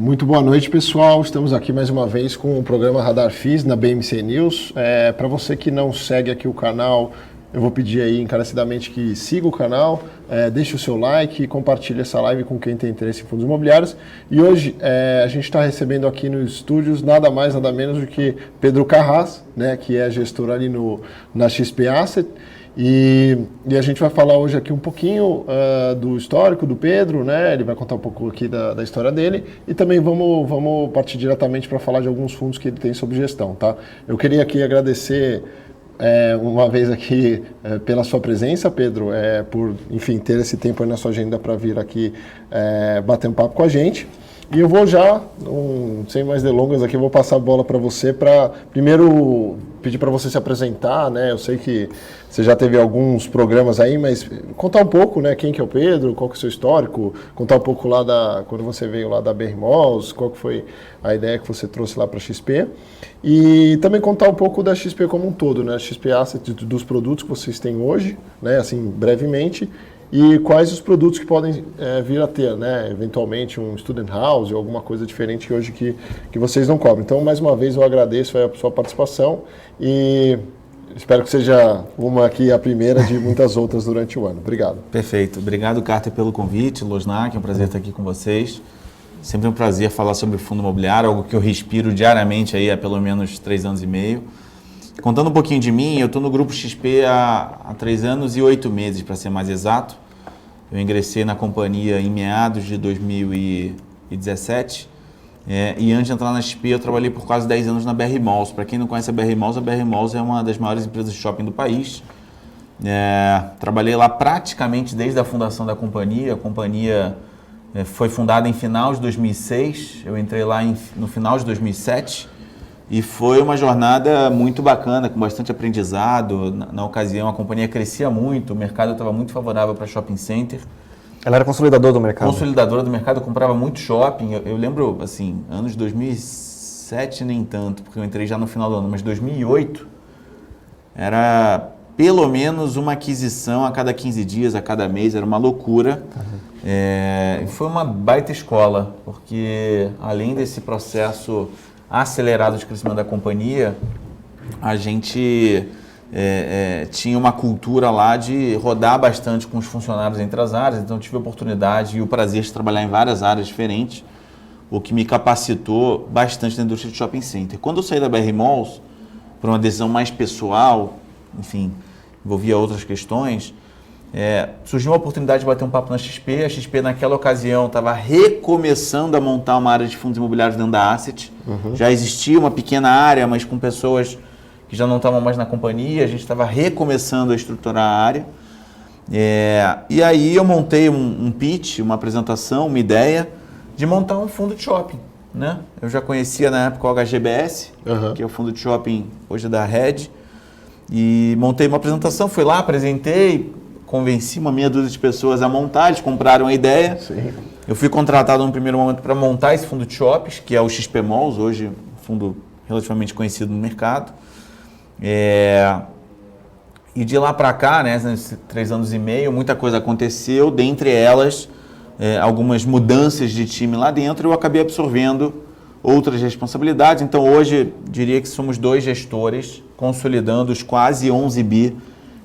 Muito boa noite, pessoal. Estamos aqui mais uma vez com o programa Radar FIS na BMC News. Para você que não segue aqui o canal, eu vou pedir aí encarecidamente que siga o canal, deixe o seu like e compartilhe essa live com quem tem interesse em fundos imobiliários. E hoje a gente está recebendo aqui nos estúdios nada mais, nada menos do que Pedro Carras, né, que é gestor ali na XP Asset. E a gente vai falar hoje aqui um pouquinho do histórico do Pedro, né? Ele vai contar um pouco aqui da história dele e também vamos partir diretamente para falar de alguns fundos que ele tem sob gestão, tá? Eu queria aqui agradecer uma vez aqui pela sua presença, Pedro, por, enfim, ter esse tempo aí na sua agenda para vir aqui bater um papo com a gente. E eu vou já, sem mais delongas aqui, eu vou passar a bola para você para, primeiro, pedir para você se apresentar, né? Eu sei que você já teve alguns programas aí, mas contar um pouco, né? Quem que é o Pedro, qual que é o seu histórico, contar um pouco lá quando você veio lá da BR Malls, qual que foi a ideia que você trouxe lá para a XP. E também contar um pouco da XP como um todo, né? A XP Asset, dos produtos que vocês têm hoje, né? Assim, brevemente. E quais os produtos que podem vir a ter, né? Eventualmente um student house ou alguma coisa diferente que hoje que vocês não cobrem. Então, mais uma vez, eu agradeço a sua participação e espero que seja a primeira de muitas outras durante o ano. Obrigado. Perfeito. Obrigado, Carter, pelo convite. Losnak, é um prazer estar aqui com vocês. Sempre um prazer falar sobre fundo imobiliário, algo que eu respiro diariamente aí há pelo menos 3 anos e meio. Contando um pouquinho de mim, eu estou no Grupo XP há 3 anos e 8 meses, para ser mais exato. Eu ingressei na companhia em meados de 2017 e antes de entrar na XP eu trabalhei por quase 10 anos na BR Malls. Para quem não conhece a BR Malls é uma das maiores empresas de shopping do país. Trabalhei lá praticamente desde a fundação da companhia. A companhia foi fundada em final de 2006, eu entrei lá no final de 2007. E foi uma jornada muito bacana, com bastante aprendizado. Na ocasião, a companhia crescia muito, o mercado estava muito favorável para shopping center. Ela era consolidadora do mercado? Consolidadora do mercado, comprava muito shopping. Eu lembro, assim, anos de 2007 nem tanto, porque eu entrei já no final do ano, mas 2008 era pelo menos uma aquisição a cada 15 dias, a cada mês, era uma loucura. Foi uma baita escola, porque além desse processo acelerado de crescimento da companhia, a gente tinha uma cultura lá de rodar bastante com os funcionários entre as áreas, então tive a oportunidade e o prazer de trabalhar em várias áreas diferentes, o que me capacitou bastante na indústria de shopping center. Quando eu saí da BR Malls, por uma decisão mais pessoal, enfim, envolvia outras questões, surgiu uma oportunidade de bater um papo na XP. A XP naquela ocasião estava recomeçando a montar uma área de fundos imobiliários dentro da Asset. Já existia uma pequena área, mas com pessoas que já não estavam mais na companhia. A gente estava recomeçando a estruturar a área. E aí eu montei um pitch, uma apresentação, uma ideia de montar um fundo de shopping, né? Eu já conhecia na época o HGBS, que é o fundo de shopping hoje da Red. E montei uma apresentação, fui lá, apresentei, convenci uma meia dúzia de pessoas a montar, eles compraram a ideia. Sim. Eu fui contratado no primeiro momento para montar esse fundo de shoppings, que é o XP Malls, hoje um fundo relativamente conhecido no mercado. E de lá para cá, né, nesses 3 anos e meio, muita coisa aconteceu, dentre elas algumas mudanças de time lá dentro, eu acabei absorvendo outras responsabilidades. Então hoje diria que somos 2 gestores consolidando os quase 11 bi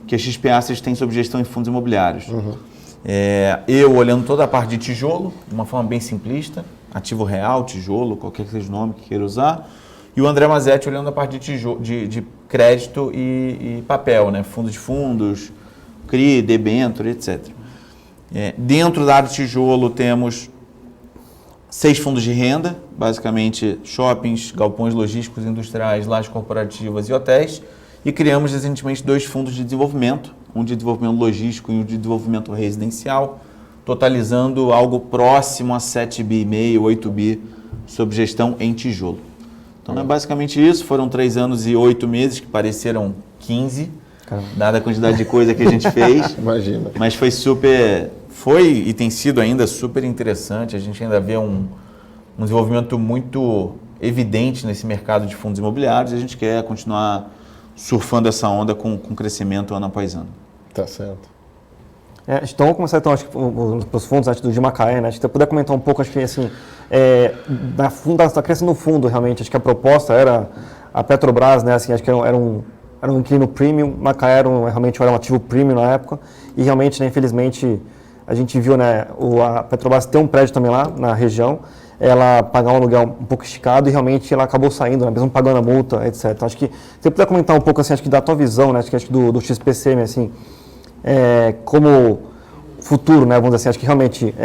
que a XP Asset tem sob gestão em fundos imobiliários. Eu olhando toda a parte de tijolo, de uma forma bem simplista, ativo real, tijolo, qualquer que seja o nome que queira usar, e o André Mazetti olhando a parte de crédito e papel, né? Fundo de fundos, CRI, debênture, etc. Dentro da área de tijolo temos 6 fundos de renda, basicamente shoppings, galpões logísticos industriais, lajes corporativas e hotéis. E criamos recentemente 2 fundos de desenvolvimento, um de desenvolvimento logístico e um de desenvolvimento residencial, totalizando algo próximo a 7,5 bi, 8 bi sob gestão em tijolo. Então é basicamente isso, foram 3 anos e 8 meses que pareceram 15, dada a quantidade de coisa que a gente fez. Imagina. Mas foi e tem sido ainda super interessante, a gente ainda vê um desenvolvimento muito evidente nesse mercado de fundos imobiliários e a gente quer continuar surfando essa onda com crescimento ano após ano. Tá certo. Então, vamos começar então, acho que os fundos, acho, de Macaé, né? Acho que você puder comentar um pouco, acho que assim, da criação do fundo, realmente, acho que a proposta era a Petrobras, né? Assim, acho que era um inquilino premium, Macaé realmente era um ativo premium na época, e realmente, né, infelizmente, a gente viu, né, a Petrobras ter um prédio também lá na região, ela pagar um aluguel um pouco esticado e realmente ela acabou saindo, né, mesmo pagando a multa, etc. Então, acho que você puder comentar um pouco, assim, acho que da tua visão, né, acho que do XPCM, assim, como futuro, né, vamos dizer assim, acho que realmente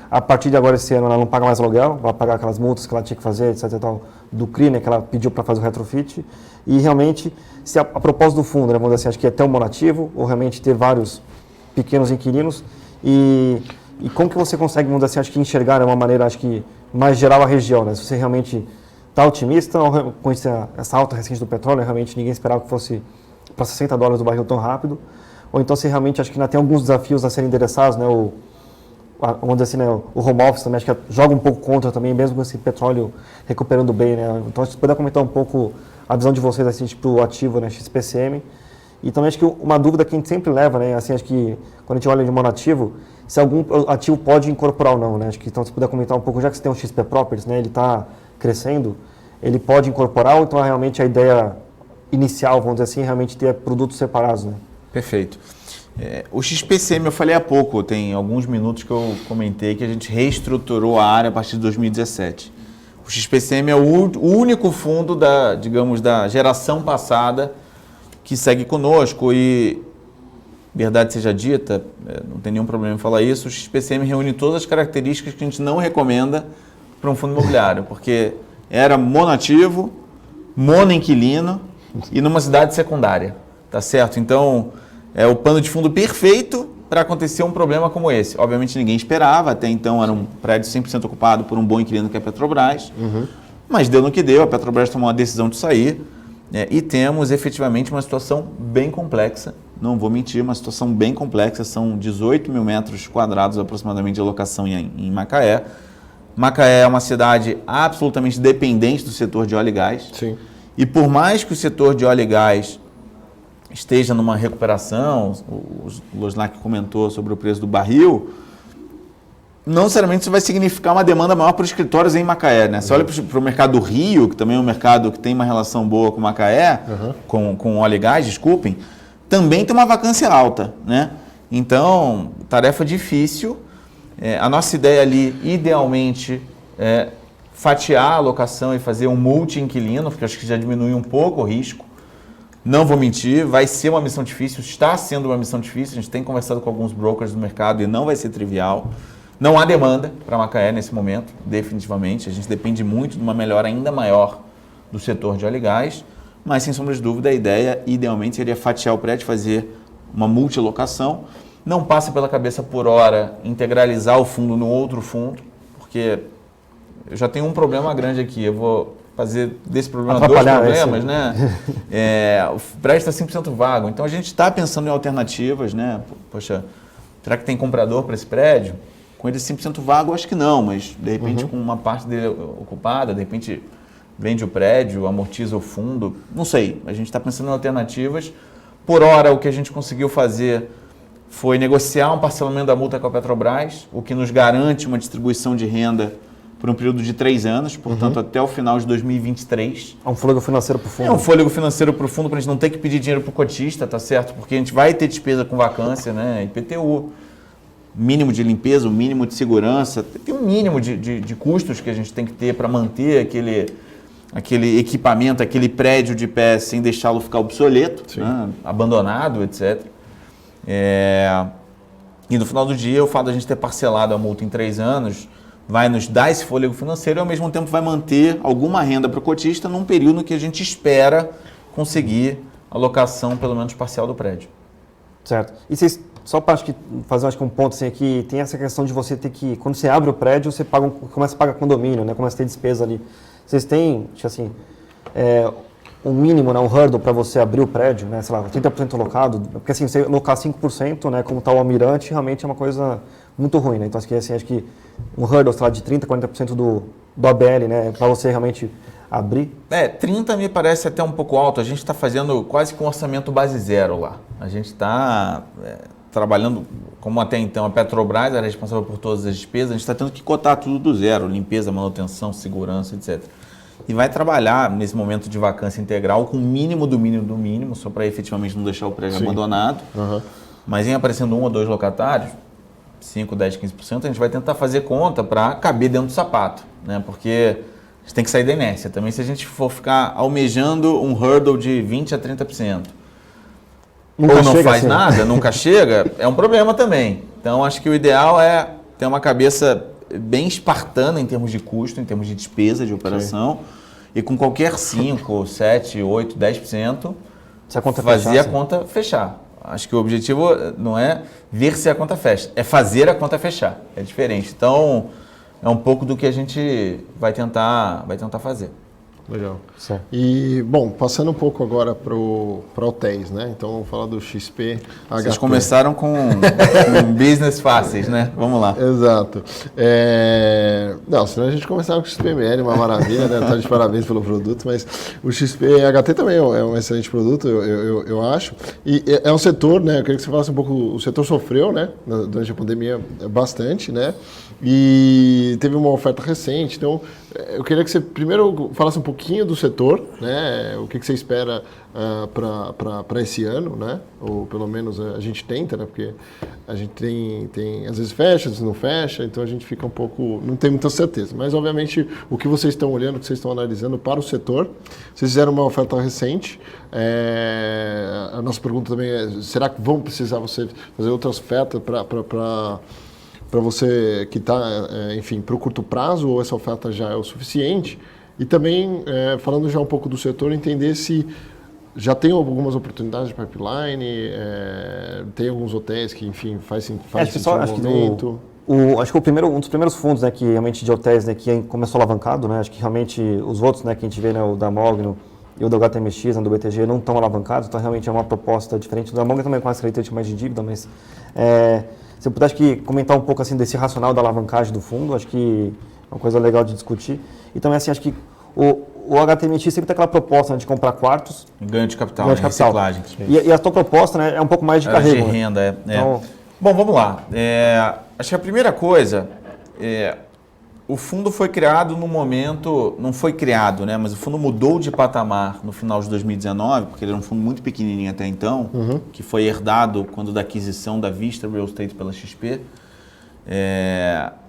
a partir de agora esse ano ela não paga mais aluguel, vai pagar aquelas multas que ela tinha que fazer, etc. e tal, do CRI, né, que ela pediu para fazer o retrofit, e realmente, se a propósito do fundo, né, vamos dizer assim, acho que é ter um monativo ou realmente ter vários pequenos inquilinos, e como que você consegue, vamos dizer assim, acho que enxergar de uma maneira, acho que mais geral a região, né? Se você realmente está otimista ou com essa alta recente do petróleo, realmente ninguém esperava que fosse para $60 do barril tão rápido, ou então você realmente acha que ainda tem alguns desafios a serem endereçados, né? Vamos dizer assim, né? O home office também acho que joga um pouco contra também, mesmo com esse petróleo recuperando bem, né? Então, se você puder comentar um pouco a visão de vocês, assim, tipo, o ativo, né? XPCM. E também acho que uma dúvida que a gente sempre leva, né? Assim, acho que quando a gente olha de monativo, se algum ativo pode incorporar ou não, né? Acho que então, se puder comentar um pouco, já que você tem um XP Properties, né? Ele está crescendo, ele pode incorporar ou então realmente a ideia inicial, vamos dizer assim, realmente ter produtos separados, né? Perfeito. O XPCM, eu falei há pouco, tem alguns minutos que eu comentei que a gente reestruturou a área a partir de 2017. O XPCM é o único fundo da geração passada que segue conosco e, verdade seja dita, não tem nenhum problema em falar isso, o XPCM reúne todas as características que a gente não recomenda para um fundo imobiliário, porque era monativo, monoinquilino e numa cidade secundária, tá certo? Então, é o pano de fundo perfeito para acontecer um problema como esse. Obviamente ninguém esperava, até então era um prédio 100% ocupado por um bom inquilino que é a Petrobras, mas deu no que deu, a Petrobras tomou a decisão de sair, e temos efetivamente uma situação bem complexa, não vou mentir, uma situação bem complexa, são 18 mil metros quadrados aproximadamente de alocação em Macaé. Macaé é uma cidade absolutamente dependente do setor de óleo e gás. Sim. E por mais que o setor de óleo e gás esteja numa recuperação, o Losnak comentou sobre o preço do barril, não necessariamente isso vai significar uma demanda maior para os escritórios em Macaé, né? Você olha para o mercado do Rio, que também é um mercado que tem uma relação boa com Macaé, com óleo e gás, desculpem, também tem uma vacância alta, né? Então, tarefa difícil. A nossa ideia ali, idealmente, é fatiar a alocação e fazer um multi-inquilino, porque acho que já diminui um pouco o risco. Não vou mentir, vai ser uma missão difícil, está sendo uma missão difícil, a gente tem conversado com alguns brokers do mercado e não vai ser trivial. Não há demanda para Macaé nesse momento, definitivamente. A gente depende muito de uma melhora ainda maior do setor de óleo e gás, mas sem sombra de dúvida a ideia idealmente seria fatiar o prédio, fazer uma multilocação. Não passa pela cabeça por hora integralizar o fundo no outro fundo, porque eu já tenho um problema grande aqui, eu vou fazer desse problema dois problemas, né? O prédio está 100% vago, então a gente está pensando em alternativas, né? Poxa, será que tem comprador para esse prédio? Com ele 100% vago, acho que não, mas de repente com uma parte dele ocupada, de repente vende o prédio, amortiza o fundo, não sei. A gente está pensando em alternativas. Por hora, o que a gente conseguiu fazer foi negociar um parcelamento da multa com a Petrobras, o que nos garante uma distribuição de renda por um período de 3 anos, portanto até o final de 2023. É um fôlego financeiro para o fundo. É um fôlego financeiro para o fundo, para a gente não ter que pedir dinheiro para o cotista, tá certo? Porque a gente vai ter despesa com vacância, né? IPTU. Mínimo de limpeza, o mínimo de segurança, tem um mínimo de custos que a gente tem que ter para manter aquele equipamento, aquele prédio de pé sem deixá-lo ficar obsoleto, né? Abandonado, etc. E no final do dia, o fato de a gente ter parcelado a multa em 3 anos vai nos dar esse fôlego financeiro e ao mesmo tempo vai manter alguma renda para o cotista num período que a gente espera conseguir a locação pelo menos parcial do prédio. Certo. E vocês, só para fazer um ponto assim, aqui, tem essa questão de você ter que, quando você abre o prédio, você começa a pagar condomínio, né? Começa a ter despesa ali. Vocês têm, assim, um mínimo, né? Um hurdle para você abrir o prédio, né? Sei lá, 30% locado, porque assim, você locar 5%, né? Como está o Almirante, realmente é uma coisa muito ruim, né? Então, assim, acho que um hurdle, sei lá, de 30%, 40% do ABL, né? Para você realmente abrir. 30 me parece até um pouco alto. A gente está fazendo quase que um orçamento base zero lá. A gente está trabalhando, como até então a Petrobras era responsável por todas as despesas, a gente está tendo que cotar tudo do zero, limpeza, manutenção, segurança, etc. E vai trabalhar nesse momento de vacância integral com o mínimo do mínimo do mínimo, só para efetivamente não deixar o prédio abandonado. Mas em aparecendo 1 ou 2 locatários, 5, 10, 15%, a gente vai tentar fazer conta para caber dentro do sapato, né? Porque a gente tem que sair da inércia. Também se a gente for ficar almejando um hurdle de 20% a 30%, Nunca ou não chega faz assim. nada, nunca chega, é um problema também. Então acho que o ideal é ter uma cabeça bem espartana em termos de custo, em termos de despesa de operação, e com qualquer 5, 7, 8, 10%, Se a conta fazer fechar, a conta fechar. Acho que o objetivo não é ver se a conta fecha, é fazer a conta fechar. É diferente. Então, é um pouco do que a gente vai tentar fazer. Legal. Certo. E, bom, passando um pouco agora para hotéis, né? Então, vamos falar do XP, Vocês HP. começaram com business fáceis, né? Vamos lá. Exato. Não, senão a gente começava com o XPML, uma maravilha, né? Tá de parabéns pelo produto, mas o XP-HT também é um excelente produto, eu acho. E é um setor, né? Eu queria que você falasse um pouco, o setor sofreu, né? Durante a pandemia, bastante, né? E teve uma oferta recente, então eu queria que você primeiro falasse um pouquinho do setor, né? O que você espera para esse ano, né? Ou pelo menos a gente tenta, né? Porque a gente tem às vezes fecha, às vezes não fecha, então a gente fica um pouco, não tem muita certeza. Mas obviamente o que vocês estão olhando, o que vocês estão analisando para o setor, vocês fizeram uma oferta recente. A nossa pergunta também é: será que vão precisar você fazer outras ofertas para você que está, enfim, para o curto prazo, ou essa oferta já é o suficiente? E também, falando já um pouco do setor, entender se já tem algumas oportunidades de pipeline, tem alguns hotéis que, enfim, faz sentido no momento. Acho que um dos primeiros fundos, né, que realmente de hotéis, né, que começou alavancado, né, acho que realmente os outros, né, que a gente vê, né, o da Mogno e o do HTMX, né, do BTG, não estão alavancados, então realmente é uma proposta diferente. O da Mogno também com as características mais de dívida, mas se eu puder, acho que comentar um pouco assim desse racional da alavancagem do fundo, acho que é uma coisa legal de discutir. E também, assim, acho que o HTMX sempre tem aquela proposta, né, de comprar quartos. Ganho de capital, Ganho de capital. reciclagem. E a tua proposta, né, é um pouco mais de carrego. De renda, Então, Bom, vamos lá. Acho que a primeira coisa, o fundo foi criado no momento, não foi criado, né, mas o fundo mudou de patamar no final de 2019, porque ele era um fundo muito pequenininho até então, que foi herdado quando da aquisição da Vista Real Estate pela XP,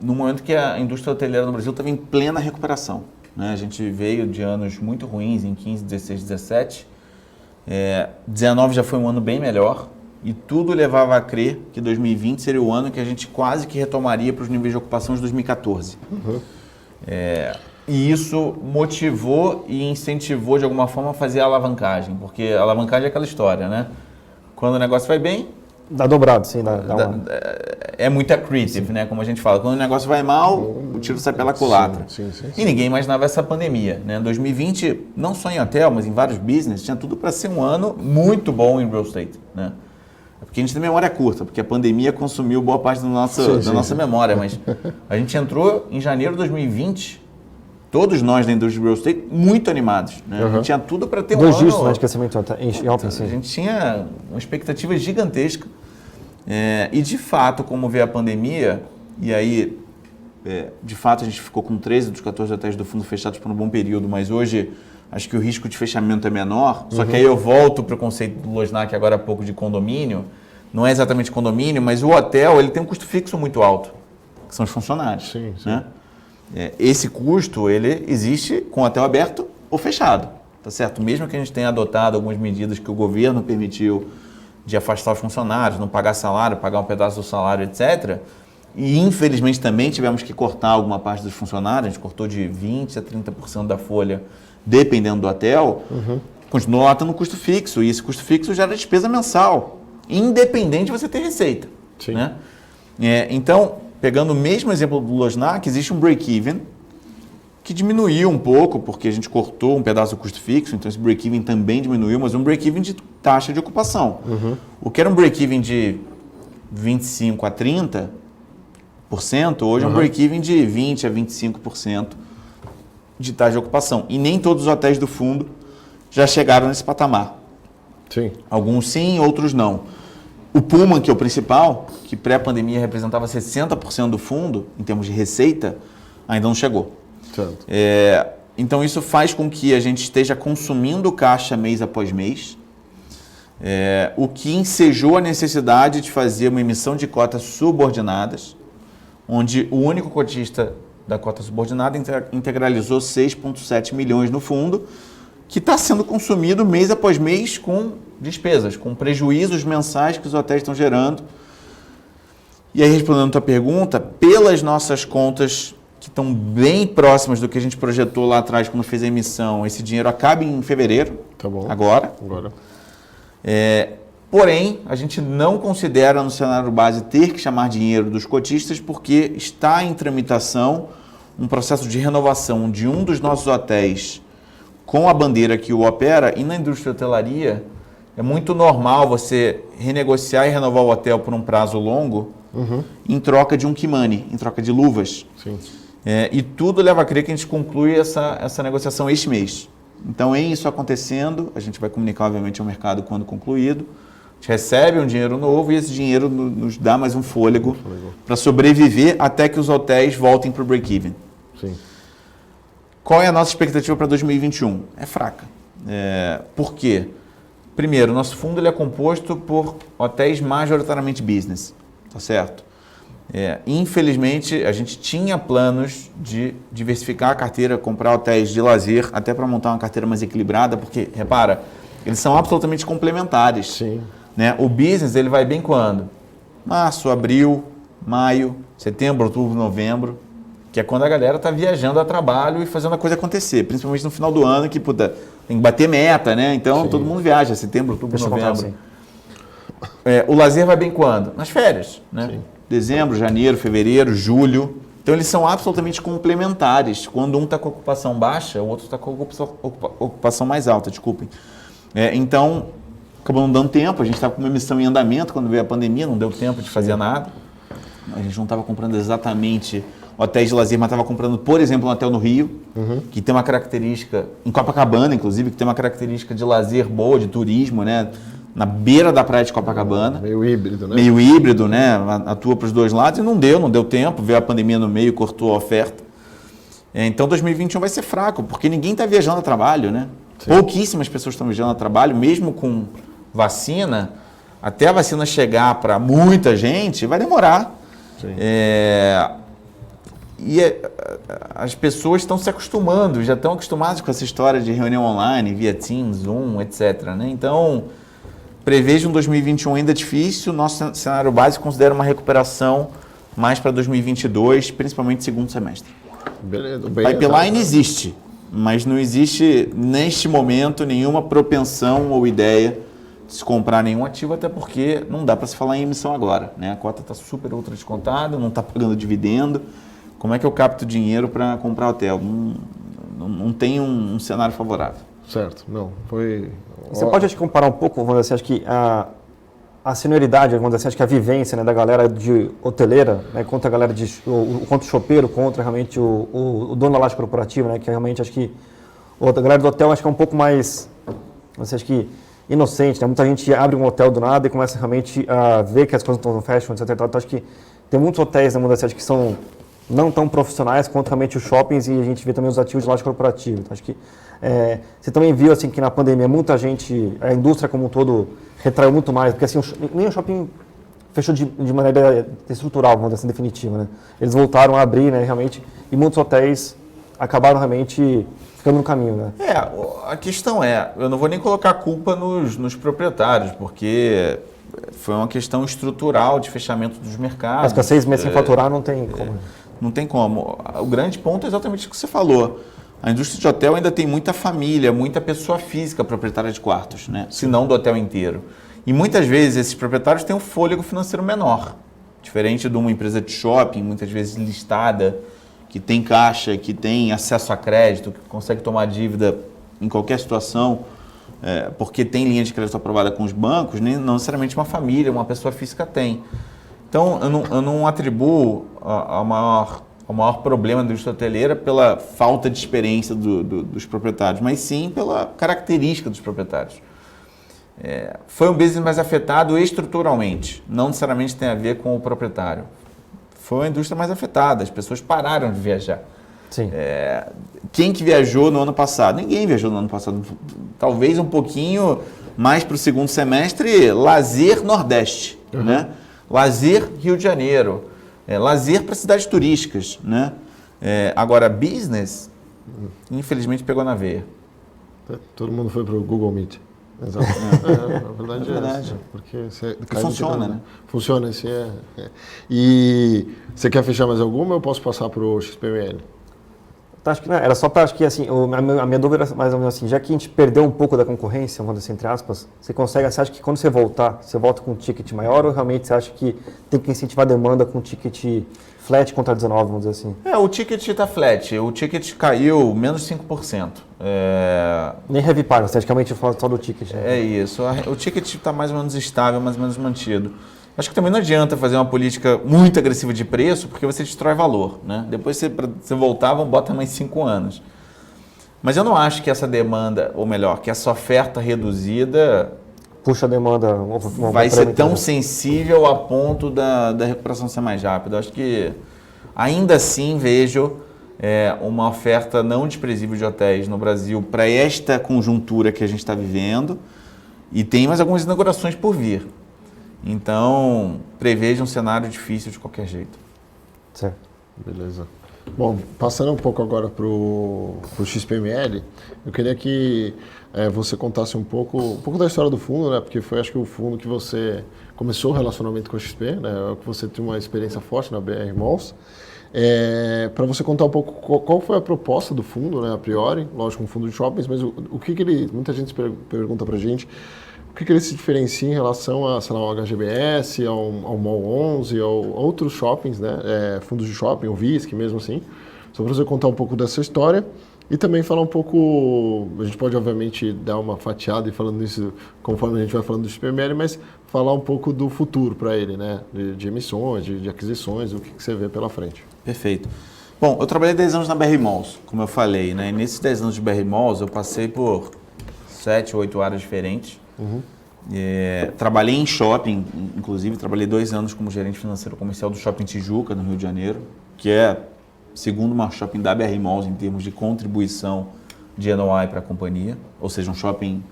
no momento que a indústria hoteleira no Brasil estava em plena recuperação. Né? A gente veio de anos muito ruins em 15, 16, 17. 19 já foi um ano bem melhor e tudo levava a crer que 2020 seria o ano que a gente quase que retomaria para os níveis de ocupação de 2014. E isso motivou e incentivou de alguma forma a fazer a alavancagem, porque a alavancagem é aquela história, né? Quando o negócio vai bem, dá dobrado, sim. é muito accretive, né? Como a gente fala. Quando o negócio vai mal, o tiro sai pela culatra. Sim. E ninguém imaginava essa pandemia, né? 2020, não só em hotel, mas em vários business, tinha tudo para ser um ano muito bom em real estate, né? Porque a gente tem memória curta, porque a pandemia consumiu boa parte da nossa memória, mas a gente entrou em janeiro de 2020, todos nós da indústria de real estate, muito animados, né? A gente tinha tudo para ter um ano... dígitos, né, de crescimento em alta, sim. A gente tinha uma expectativa gigantesca. E de fato, como veio a pandemia, e aí, de fato, a gente ficou com 13 dos 14 hotéis do fundo fechados por um bom período, mas hoje acho que o risco de fechamento é menor. Só que aí eu volto para o conceito do Losnak agora há pouco de condomínio. Não é exatamente condomínio, mas o hotel ele tem um custo fixo muito alto, que são os funcionários. Sim. Né? Esse custo ele existe com o hotel aberto ou fechado, tá certo? Mesmo que a gente tenha adotado algumas medidas que o governo permitiu de afastar os funcionários, não pagar salário, pagar um pedaço do salário, etc. E infelizmente também tivemos que cortar alguma parte dos funcionários, a gente cortou de 20% a 30% da folha, dependendo do hotel, continuou lá tendo custo fixo, e esse custo fixo gera despesa mensal, independente de você ter receita. Sim. Né? Então, pegando o mesmo exemplo do Losnak, existe um break-even que diminuiu um pouco, porque a gente cortou um pedaço do custo fixo, então esse break-even também diminuiu, mas um break-even de taxa de ocupação. O que era um break-even de 25% a 30%, hoje é um break-even de 20% a 25% de taxa de ocupação. E nem todos os hotéis do fundo já chegaram nesse patamar. Sim. Alguns sim, outros não. O Pullman, que é o principal, que pré-pandemia representava 60% do fundo, em termos de receita, ainda não chegou. Certo. Então, isso faz com que a gente esteja consumindo caixa mês após mês, o que ensejou a necessidade de fazer uma emissão de cotas subordinadas, onde o único cotista da cota subordinada integralizou 6,7 milhões no fundo, que está sendo consumido mês após mês com despesas, com prejuízos mensais que os hotéis estão gerando. E aí, respondendo a tua pergunta, pelas nossas contas, que estão bem próximas do que a gente projetou lá atrás quando fez a emissão, esse dinheiro acaba em fevereiro, Tá bom. agora. Porém, a gente não considera no cenário base ter que chamar dinheiro dos cotistas porque está em tramitação um processo de renovação de um dos nossos hotéis com a bandeira que o opera, e na indústria de hotelaria é muito normal você renegociar e renovar o hotel por um prazo longo em troca de um key money, em troca de luvas. Sim. E tudo leva a crer que a gente conclui essa negociação este mês. Então, em isso acontecendo, a gente vai comunicar, obviamente, ao mercado quando concluído. A gente recebe um dinheiro novo e esse dinheiro nos dá mais um fôlego para sobreviver até que os hotéis voltem para o break-even. Sim. Qual é a nossa expectativa para 2021? É fraca. Por quê? Primeiro, nosso fundo ele é composto por hotéis majoritariamente business, tá certo? Infelizmente, a gente tinha planos de diversificar a carteira, comprar hotéis de lazer, até para montar uma carteira mais equilibrada, porque, repara, eles são absolutamente complementares. Sim. Né? O business ele vai bem quando? Março, abril, maio, setembro, outubro, novembro, que é quando a galera está viajando a trabalho e fazendo a coisa acontecer, principalmente no final do ano, que puta, tem que bater meta, né? Então todo mundo viaja, setembro, outubro, novembro. O lazer vai bem quando? Nas férias, né? Sim. Dezembro, janeiro, fevereiro, julho. Então eles são absolutamente complementares. Quando um está com ocupação baixa, o outro está com ocupação mais alta, desculpem. Então, acabou não dando tempo, a gente estava com uma emissão em andamento quando veio a pandemia, não deu tempo de fazer nada. A gente não estava comprando exatamente hotéis de lazer, mas estava comprando, por exemplo, um hotel no Rio, que tem uma característica, em Copacabana, inclusive, que tem uma característica de lazer boa, de turismo, né? Na beira da praia de Copacabana. Meio híbrido, né? Meio híbrido, né? Atua para os dois lados e não deu tempo, veio a pandemia no meio, cortou a oferta. Então 2021 vai ser fraco, porque ninguém está viajando a trabalho, né? Sim. Pouquíssimas pessoas estão viajando a trabalho, mesmo com vacina, até a vacina chegar para muita gente, vai demorar. Sim. As pessoas estão se acostumando, já estão acostumadas com essa história de reunião online, via Teams, Zoom, etc. Né? Então, prevejo um 2021 ainda difícil, nosso cenário básico considera uma recuperação mais para 2022, principalmente segundo semestre. Beleza. Pipeline existe, mas não existe neste momento nenhuma propensão ou ideia de se comprar nenhum ativo, até porque não dá para se falar em emissão agora. Né? A cota está super ultra descontada, não está pagando dividendo. Como é que eu capto dinheiro para comprar hotel? Não tem um cenário favorável. Certo, não. Foi. Você pode acho, comparar um pouco, vamos dizer, acho que a senioridade, vamos dizer, acho que a vivência, né, da galera de hoteleira, né, contra a galera contra o chopeiro, contra realmente o dono da laje corporativa, né, que realmente acho que a galera do hotel acho que é um pouco mais, você acha que inocente, né? Muita gente abre um hotel do nada e começa realmente a ver que as coisas estão no fashion, etc. Então acho que tem muitos hotéis, né, acho que são não tão profissionais quanto realmente os shoppings, e a gente vê também os ativos de laje corporativa. Então acho que você também viu assim que na pandemia muita gente, a indústria como um todo retraiu muito mais, porque assim nem o shopping fechou de maneira estrutural, vamos dizer assim, definitiva, né? Eles voltaram a abrir, né, realmente, e muitos hotéis acabaram realmente ficando no caminho, né? A questão eu não vou nem colocar a culpa nos proprietários, porque foi uma questão estrutural de fechamento dos mercados. Mas com 6 meses sem faturar não tem como. Não tem como. O grande ponto é exatamente o que você falou. A indústria de hotel ainda tem muita família, muita pessoa física proprietária de quartos, né? Se não do hotel inteiro. E muitas vezes esses proprietários têm um fôlego financeiro menor. Diferente de uma empresa de shopping, muitas vezes listada, que tem caixa, que tem acesso a crédito, que consegue tomar dívida em qualquer situação, porque tem linha de crédito aprovada com os bancos, nem não necessariamente uma família, uma pessoa física tem. Então, eu não atribuo o maior problema da indústria hoteleira pela falta de experiência dos proprietários, mas sim pela característica dos proprietários. Foi um business mais afetado estruturalmente, não necessariamente tem a ver com o proprietário. Foi uma indústria mais afetada, as pessoas pararam de viajar. Sim. Quem que viajou no ano passado? Ninguém viajou no ano passado. Talvez um pouquinho mais para o segundo semestre, lazer Nordeste, né? Lazer Rio de Janeiro, lazer para cidades turísticas, né? Agora, business, infelizmente, pegou na veia. Todo mundo foi para o Google Meet. Exato. Na verdade é verdade. Porque funciona, né? Funciona, assim, E você quer fechar mais alguma ou eu posso passar para o XPML? Acho que não, era só para, acho que assim, a minha dúvida era mais ou menos assim, já que a gente perdeu um pouco da concorrência, vamos dizer, entre aspas, você acha que quando você volta com um ticket maior ou realmente você acha que tem que incentivar a demanda com um ticket flat contra 19, vamos dizer assim? O ticket está flat, o ticket caiu menos 5%. Nem heavy pago, praticamente eu falo só do ticket. Né? É isso, o ticket está mais ou menos estável, mais ou menos mantido. Acho que também não adianta fazer uma política muito agressiva de preço, porque você destrói valor, né? Depois você voltar, vão botar mais 5 anos. Mas eu não acho que essa demanda, ou melhor, que essa oferta reduzida puxa a demanda, vai ser tão sensível a ponto da recuperação ser mais rápida. Eu acho que ainda assim vejo uma oferta não desprezível de hotéis no Brasil para esta conjuntura que a gente está vivendo, e tem mais algumas inaugurações por vir. Então, preveja um cenário difícil de qualquer jeito. Certo. Beleza. Bom, passando um pouco agora para o XPML, eu queria que você contasse um pouco da história do fundo, né? Porque foi, acho que, o fundo que você começou o relacionamento com a XP, né? Que você tem uma experiência forte na BR Malls. Para você contar um pouco qual foi a proposta do fundo, né? A priori, lógico, um fundo de shoppings, mas o que ele... Muita gente pergunta para a gente... O que ele se diferencia em relação a, sei lá, ao HGBS, ao Mall 11, a outros shoppings, né? Fundos de shopping, o VISC, mesmo assim. Só para você contar um pouco dessa história e também falar um pouco... A gente pode, obviamente, dar uma fatiada e falando isso conforme a gente vai falando do XPML, mas falar um pouco do futuro para ele, né? De emissões, de aquisições, o que você vê pela frente. Perfeito. Bom, eu trabalhei 10 anos na BR Malls, como eu falei, né? E nesses 10 anos de BR Malls, eu passei por 7, 8 áreas diferentes. Trabalhei em shopping, inclusive trabalhei 2 anos como gerente financeiro comercial do Shopping Tijuca, no Rio de Janeiro, que é o segundo maior shopping da BR Malls em termos de contribuição de NOI para a companhia, ou seja, um shopping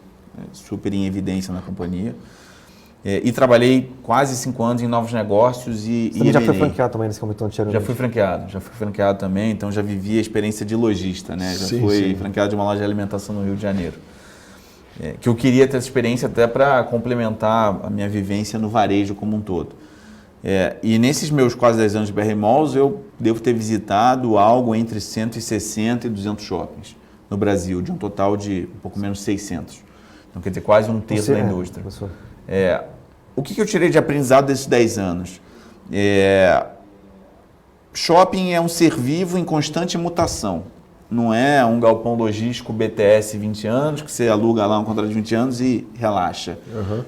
super em evidência na companhia. E trabalhei quase 5 anos em novos negócios e você já foi franqueado também nesse comentou anteriormente? Já fui franqueado também, então já vivi a experiência de lojista, né? Já fui franqueado de uma loja de alimentação no Rio de Janeiro. Que eu queria ter essa experiência até para complementar a minha vivência no varejo como um todo. E nesses meus quase 10 anos de BR Malls, eu devo ter visitado algo entre 160 e 200 shoppings no Brasil, de um total de um pouco menos 600. Então, quer dizer, quase um terço da indústria. O que eu tirei de aprendizado desses 10 anos? Shopping é um ser vivo em constante mutação. Não é um galpão logístico BTS 20 anos, que você aluga lá um contrato de 20 anos e relaxa.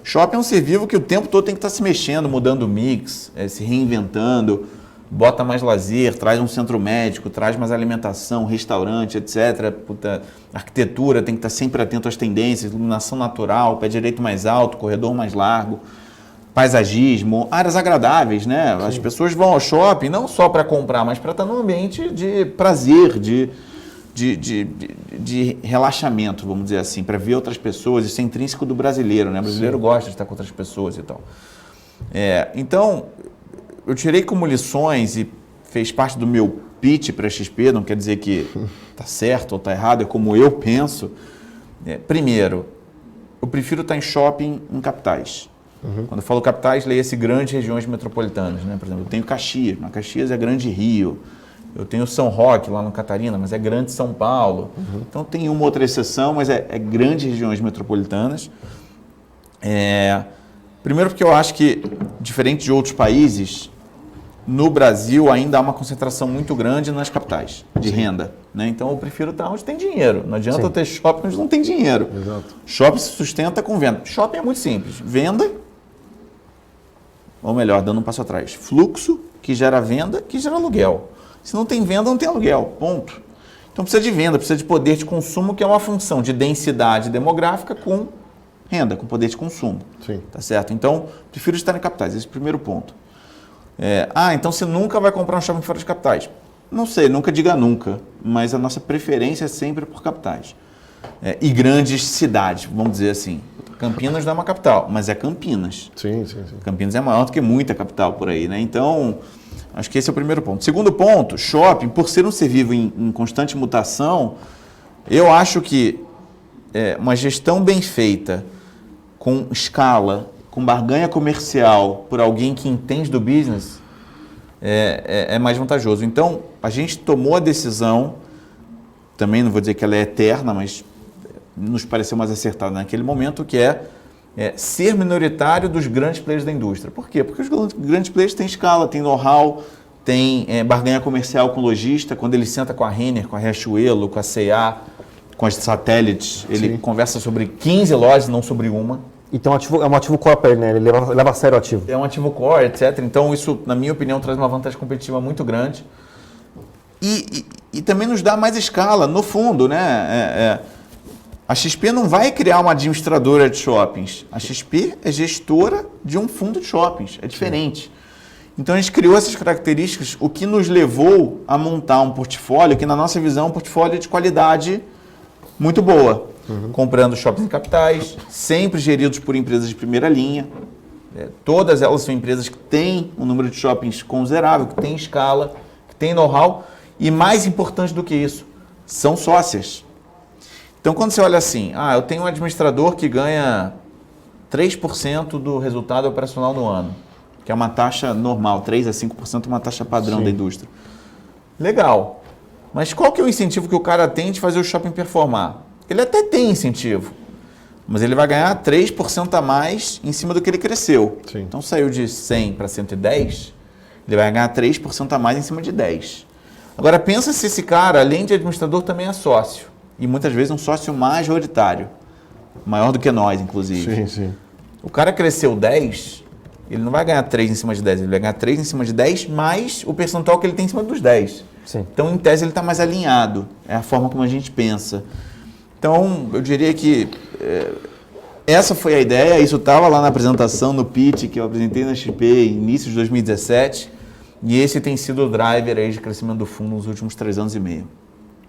Shopping é um ser vivo que o tempo todo tem que estar se mexendo, mudando o mix, se reinventando, bota mais lazer, traz um centro médico, traz mais alimentação, restaurante, etc. Arquitetura tem que estar sempre atento às tendências, iluminação natural, pé direito mais alto, corredor mais largo, paisagismo, áreas agradáveis, né? Sim. As pessoas vão ao shopping não só para comprar, mas para estar num ambiente de prazer, de relaxamento, vamos dizer assim, para ver outras pessoas. Isso é intrínseco do brasileiro, né? O brasileiro gosta de estar com outras pessoas e tal. Então, eu tirei como lições e fez parte do meu pitch para a XP, não quer dizer que está certo ou está errado, é como eu penso. Primeiro, eu prefiro estar em shopping em capitais. Quando eu falo capitais, leia-se grandes regiões metropolitanas, né? Por exemplo, eu tenho Caxias, mas Caxias é Grande Rio. Eu tenho São Roque, lá no Catarina, mas é Grande São Paulo. Então, tem uma outra exceção, mas é grandes regiões metropolitanas. Primeiro porque eu acho que, diferente de outros países, no Brasil ainda há uma concentração muito grande nas capitais de renda. Né? Então, eu prefiro estar onde tem dinheiro. Não adianta eu ter shopping onde não tem dinheiro. Exato. Shopping se sustenta com venda. Shopping é muito simples. Venda, ou melhor, dando um passo atrás. Fluxo, que gera venda, que gera aluguel. Se não tem venda, não tem aluguel, ponto. Então precisa de venda, precisa de poder de consumo, que é uma função de densidade demográfica com renda, com poder de consumo. Sim. Tá certo? Então, prefiro estar em capitais, esse é o primeiro ponto. Então você nunca vai comprar um shopping fora de capitais. Não sei, nunca diga nunca, mas a nossa preferência é sempre por capitais. E grandes cidades, vamos dizer assim. Campinas não é uma capital, mas é Campinas. Sim. Campinas é maior do que muita capital por aí, né? Então, acho que esse é o primeiro ponto. Segundo ponto, shopping, por ser um ser vivo em constante mutação, eu acho que uma gestão bem feita, com escala, com barganha comercial, por alguém que entende do business, é mais vantajoso. Então, a gente tomou a decisão, também não vou dizer que ela é eterna, mas nos pareceu mais acertada naquele momento, que é ser minoritário dos grandes players da indústria. Por quê? Porque os grandes players têm escala, têm know-how, têm barganha comercial com lojista. Quando ele senta com a Renner, com a Riachuelo, com a C&A, com as satélites, ele conversa sobre 15 lojas, não sobre uma. Então é um ativo core para ele, né? Ele leva a sério o ativo. É um ativo core, etc. Então isso, na minha opinião, traz uma vantagem competitiva muito grande. E também nos dá mais escala, no fundo, né? A XP não vai criar uma administradora de shoppings. A XP é gestora de um fundo de shoppings. É diferente. Então a gente criou essas características, o que nos levou a montar um portfólio que, na nossa visão, é um portfólio de qualidade muito boa. Comprando shoppings em capitais, sempre geridos por empresas de primeira linha. Todas elas são empresas que têm um número de shoppings considerável, que têm escala, que têm know-how. E mais importante do que isso, são sócias. Então, quando você olha assim, eu tenho um administrador que ganha 3% do resultado operacional no ano, que é uma taxa normal, 3% a 5% é uma taxa padrão da indústria. Legal. Mas qual que é o incentivo que o cara tem de fazer o shopping performar? Ele até tem incentivo, mas ele vai ganhar 3% a mais em cima do que ele cresceu. Sim. Então, saiu de 100 para 110, ele vai ganhar 3% a mais em cima de 10. Agora, pensa se esse cara, além de administrador, também é sócio. E muitas vezes um sócio majoritário. Maior do que nós, inclusive. Sim. O cara cresceu 10, ele não vai ganhar 3 em cima de 10, ele vai ganhar 3 em cima de 10 mais o percentual que ele tem em cima dos 10. Sim. Então, em tese, ele está mais alinhado. É a forma como a gente pensa. Então, eu diria que essa foi a ideia. Isso estava lá na apresentação, no pitch que eu apresentei na XP início de 2017. E esse tem sido o driver aí de crescimento do fundo nos últimos 3 anos e meio.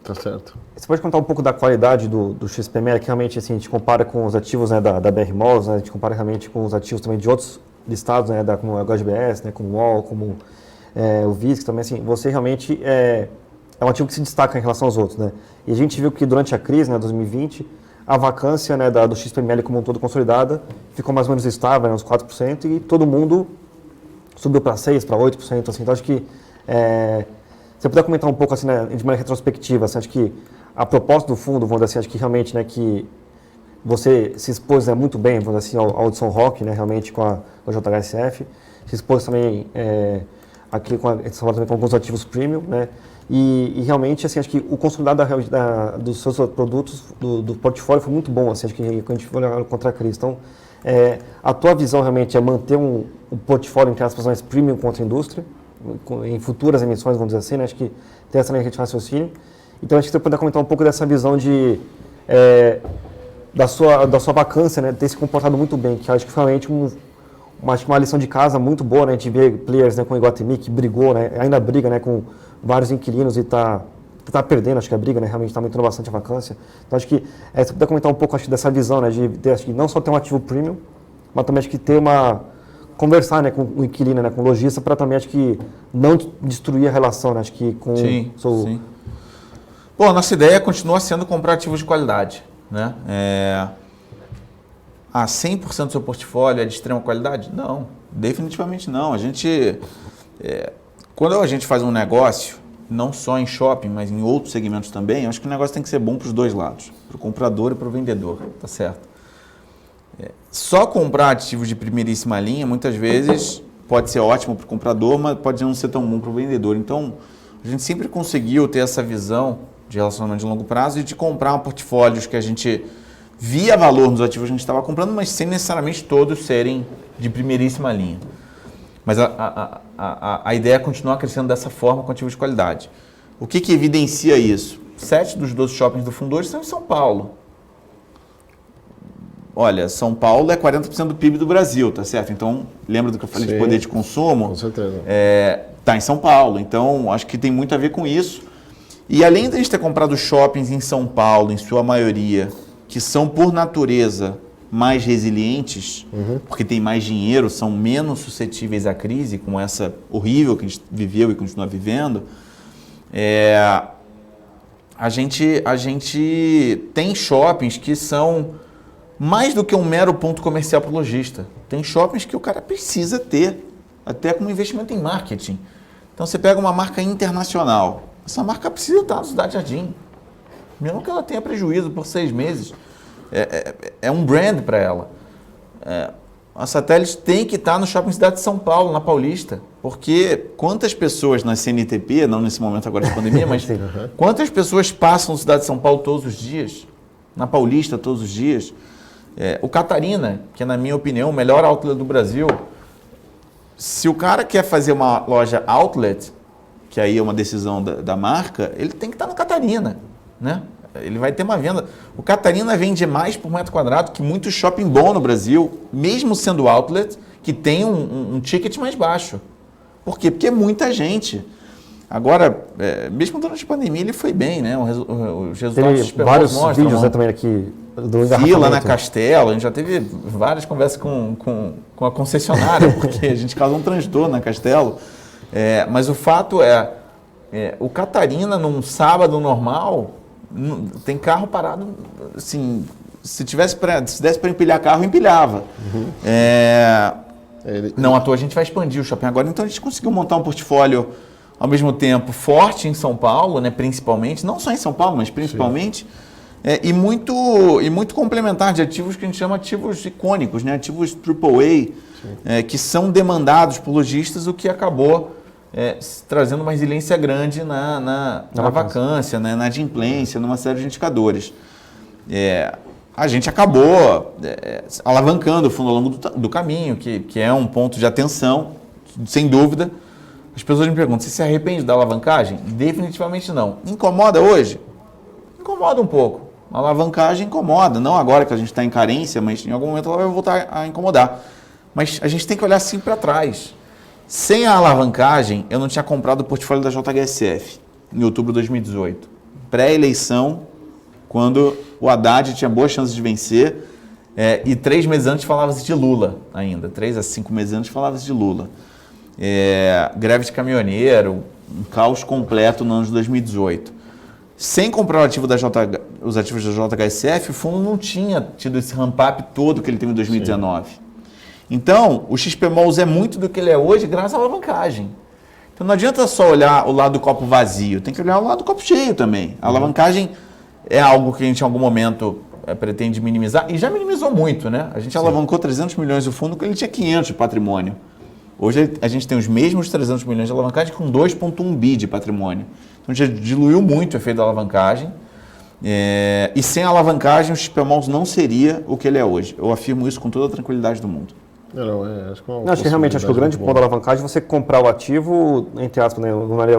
Tá certo. Você pode contar um pouco da qualidade do XPML, que realmente assim, a gente compara com os ativos, né, da BR Malls, né, a gente compara realmente com os ativos também de outros listados, né, como a HGBS, né, como o UOL, como o VISC, também assim, você realmente é um ativo que se destaca em relação aos outros, né? E a gente viu que durante a crise, né, 2020, a vacância, né, do XPML como um todo consolidada ficou mais ou menos estável, né, uns 4%, e todo mundo subiu para 6%, para 8%, assim, então acho que se você puder comentar um pouco assim, né, de maneira retrospectiva, assim, acho que a proposta do fundo, vamos dizer assim, acho que realmente, né, que você se expôs muito bem, vamos dizer assim, ao Hudson Rock, né, realmente com a JHSF, se expôs também aqui com alguns ativos premium, né, e realmente, assim, acho que o consolidado dos seus produtos, do portfólio foi muito bom, assim, acho que quando a gente foi olhar contra a crise. Então, a tua visão realmente é manter um portfólio, entre aspas, mais premium contra a indústria, em futuras emissões, vamos dizer assim, né? Acho que tem essa linha de raciocínio. Então, acho que você puder comentar um pouco dessa visão da sua vacância, né? Ter se comportado muito bem, que acho que foi realmente uma lição de casa muito boa, né? A gente vê players, né, com o Iguatemi que brigou, né? Ainda briga, né, com vários inquilinos e está perdendo, acho que a briga, né? Realmente está aumentando bastante a vacância. Então, acho que se você puder comentar um pouco, acho, dessa visão, né? De ter, acho que não só ter um ativo premium, mas também acho que ter conversar, né, com o inquilino, né, com o lojista, para também, acho que, não destruir a relação, né, acho que com... Sim. Pô, a nossa ideia continua sendo comprar ativos de qualidade, né? 100% do seu portfólio é de extrema qualidade? Não, definitivamente não. A gente, quando a gente faz um negócio, não só em shopping, mas em outros segmentos também, eu acho que o negócio tem que ser bom para os dois lados, para o comprador e para o vendedor, tá certo? Só comprar ativos de primeiríssima linha, muitas vezes, pode ser ótimo para o comprador, mas pode não ser tão bom para o vendedor. Então, a gente sempre conseguiu ter essa visão de relacionamento de longo prazo e de comprar portfólios que a gente via valor nos ativos que a gente estava comprando, mas sem necessariamente todos serem de primeiríssima linha. Mas a ideia é continuar crescendo dessa forma com ativos de qualidade. O que evidencia isso? 7 dos 12 shoppings do fundo hoje são em São Paulo. olha, São Paulo é 40% do PIB do Brasil, tá certo? Então, lembra do que eu falei de poder de consumo? Com certeza. Tá em São Paulo, então acho que tem muito a ver com isso. E além de a gente ter comprado shoppings em São Paulo, em sua maioria, que são por natureza mais resilientes, porque tem mais dinheiro, são menos suscetíveis à crise, com essa horrível que a gente viveu e continua vivendo, a gente tem shoppings que são mais do que um mero ponto comercial para o lojista. Tem shoppings que o cara precisa ter, até como investimento em marketing. Então você pega uma marca internacional, essa marca precisa estar na Cidade Jardim, mesmo que ela tenha prejuízo por 6 meses. É um brand para ela. A Satélite tem que estar no Shopping Cidade de São Paulo, na Paulista, porque quantas pessoas na CNTP, não nesse momento agora de pandemia, mas quantas pessoas passam na Cidade de São Paulo todos os dias, na Paulista todos os dias? O Catarina, que é, na minha opinião, o melhor outlet do Brasil, se o cara quer fazer uma loja outlet, que aí é uma decisão da marca, ele tem que estar no Catarina, né? Ele vai ter uma venda. O Catarina vende mais por metro quadrado que muito shopping bom no Brasil, mesmo sendo outlet, que tem um ticket mais baixo. Por quê? Porque é muita gente. Agora, mesmo durante a pandemia, ele foi bem, né? Os resultados dos vários mostram, vídeos também aqui do fila na Castelo, a gente já teve várias conversas com a concessionária, porque a gente causou um transtorno na Castelo. Mas o fato o Catarina, num sábado normal, tem carro parado, assim, se desse para empilhar carro, empilhava. Não à toa a gente vai expandir o shopping agora, então a gente conseguiu montar um portfólio ao mesmo tempo forte em São Paulo, né, principalmente, não só em São Paulo, mas principalmente, e muito complementar de ativos que a gente chama ativos icônicos, né, ativos AAA, que são demandados por lojistas, o que acabou trazendo uma resiliência grande na vacância, né, na adimplência, numa série de indicadores. A gente acabou alavancando o fundo ao longo do caminho, que é um ponto de atenção, sem dúvida. As pessoas me perguntam, você se arrepende da alavancagem? Definitivamente não. Incomoda hoje? Incomoda um pouco. A alavancagem incomoda, não agora que a gente está em carência, mas em algum momento ela vai voltar a incomodar. Mas a gente tem que olhar assim para trás. Sem a alavancagem, eu não tinha comprado o portfólio da JHSF em outubro de 2018. Pré-eleição, quando o Haddad tinha boas chances de vencer, e 3 meses antes falava-se de Lula ainda. 3 a 5 meses antes falava-se de Lula. Greve de caminhoneiro, um caos completo no ano de 2018. Sem comprar os ativos da JHSF, o fundo não tinha tido esse ramp-up todo que ele teve em 2019. Sim. Então, o XPMOLs é muito do que ele é hoje graças à alavancagem. Então não adianta só olhar o lado do copo vazio, tem que olhar o lado do copo cheio também. A alavancagem é algo que a gente em algum momento pretende minimizar, e já minimizou muito, né? A gente alavancou 300 milhões do fundo quando ele tinha 500 de patrimônio. Hoje a gente tem os mesmos 300 milhões de alavancagem com 2,1 bi de patrimônio. Então já diluiu muito o efeito da alavancagem. E sem a alavancagem o XPMOLs não seria o que ele é hoje. Eu afirmo isso com toda a tranquilidade do mundo. Acho que realmente o grande ponto da alavancagem é você comprar o ativo, entre aspas, né,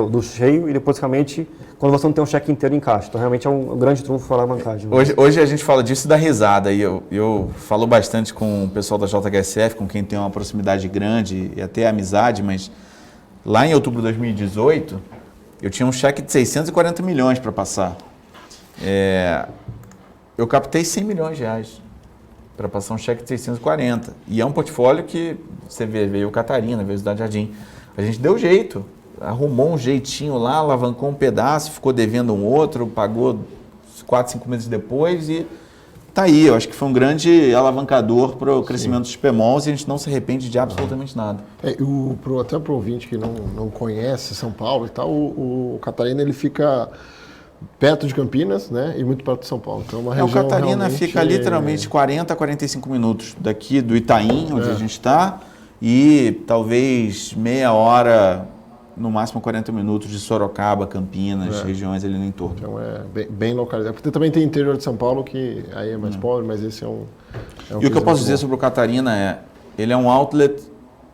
do cheio, e depois realmente, quando você não tem um cheque inteiro em caixa. Então realmente é um grande trunfo a alavancagem. Hoje a gente fala disso e dá risada. E eu falo bastante com o pessoal da JHSF, com quem tem uma proximidade grande e até amizade, mas lá em outubro de 2018, eu tinha um cheque de 640 milhões para passar. Eu captei 100 milhões de reais para passar um cheque de 640. E é um portfólio que você vê, veio o Catarina, veio o Cidade Jardim. A gente deu jeito, arrumou um jeitinho lá, alavancou um pedaço, ficou devendo um outro, pagou 4, 5 meses depois e tá aí. Eu acho que foi um grande alavancador para o crescimento dos XPMOLs e a gente não se arrepende de absolutamente nada. Até para o ouvinte que não conhece São Paulo e tal, o Catarina ele fica perto de Campinas, né, e muito perto de São Paulo. Então, uma região o Catarina fica literalmente 40 a 45 minutos daqui do Itaim, onde a gente está, e talvez meia hora, no máximo 40 minutos de Sorocaba, Campinas, regiões ali no entorno. Então bem localizado. Porque também tem interior de São Paulo, que aí é mais pobre, mas esse é um e o que eu posso dizer sobre o Catarina ele é um outlet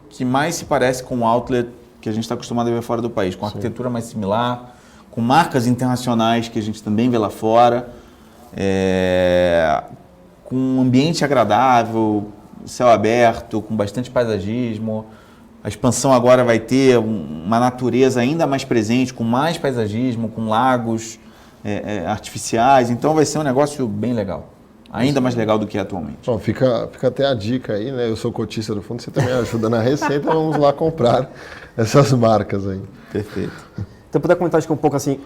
que mais se parece com um outlet que a gente está acostumado a ver fora do país, com arquitetura mais similar, com marcas internacionais que a gente também vê lá fora, com um ambiente agradável, céu aberto, com bastante paisagismo. A expansão agora vai ter uma natureza ainda mais presente, com mais paisagismo, com lagos artificiais. Então vai ser um negócio bem legal. Ainda mais legal do que é atualmente. Bom, fica até a dica aí, né? Eu sou cotista do fundo, você também ajuda na receita, vamos lá comprar essas marcas aí. Perfeito. Então, puder comentar acho que um pouco assim,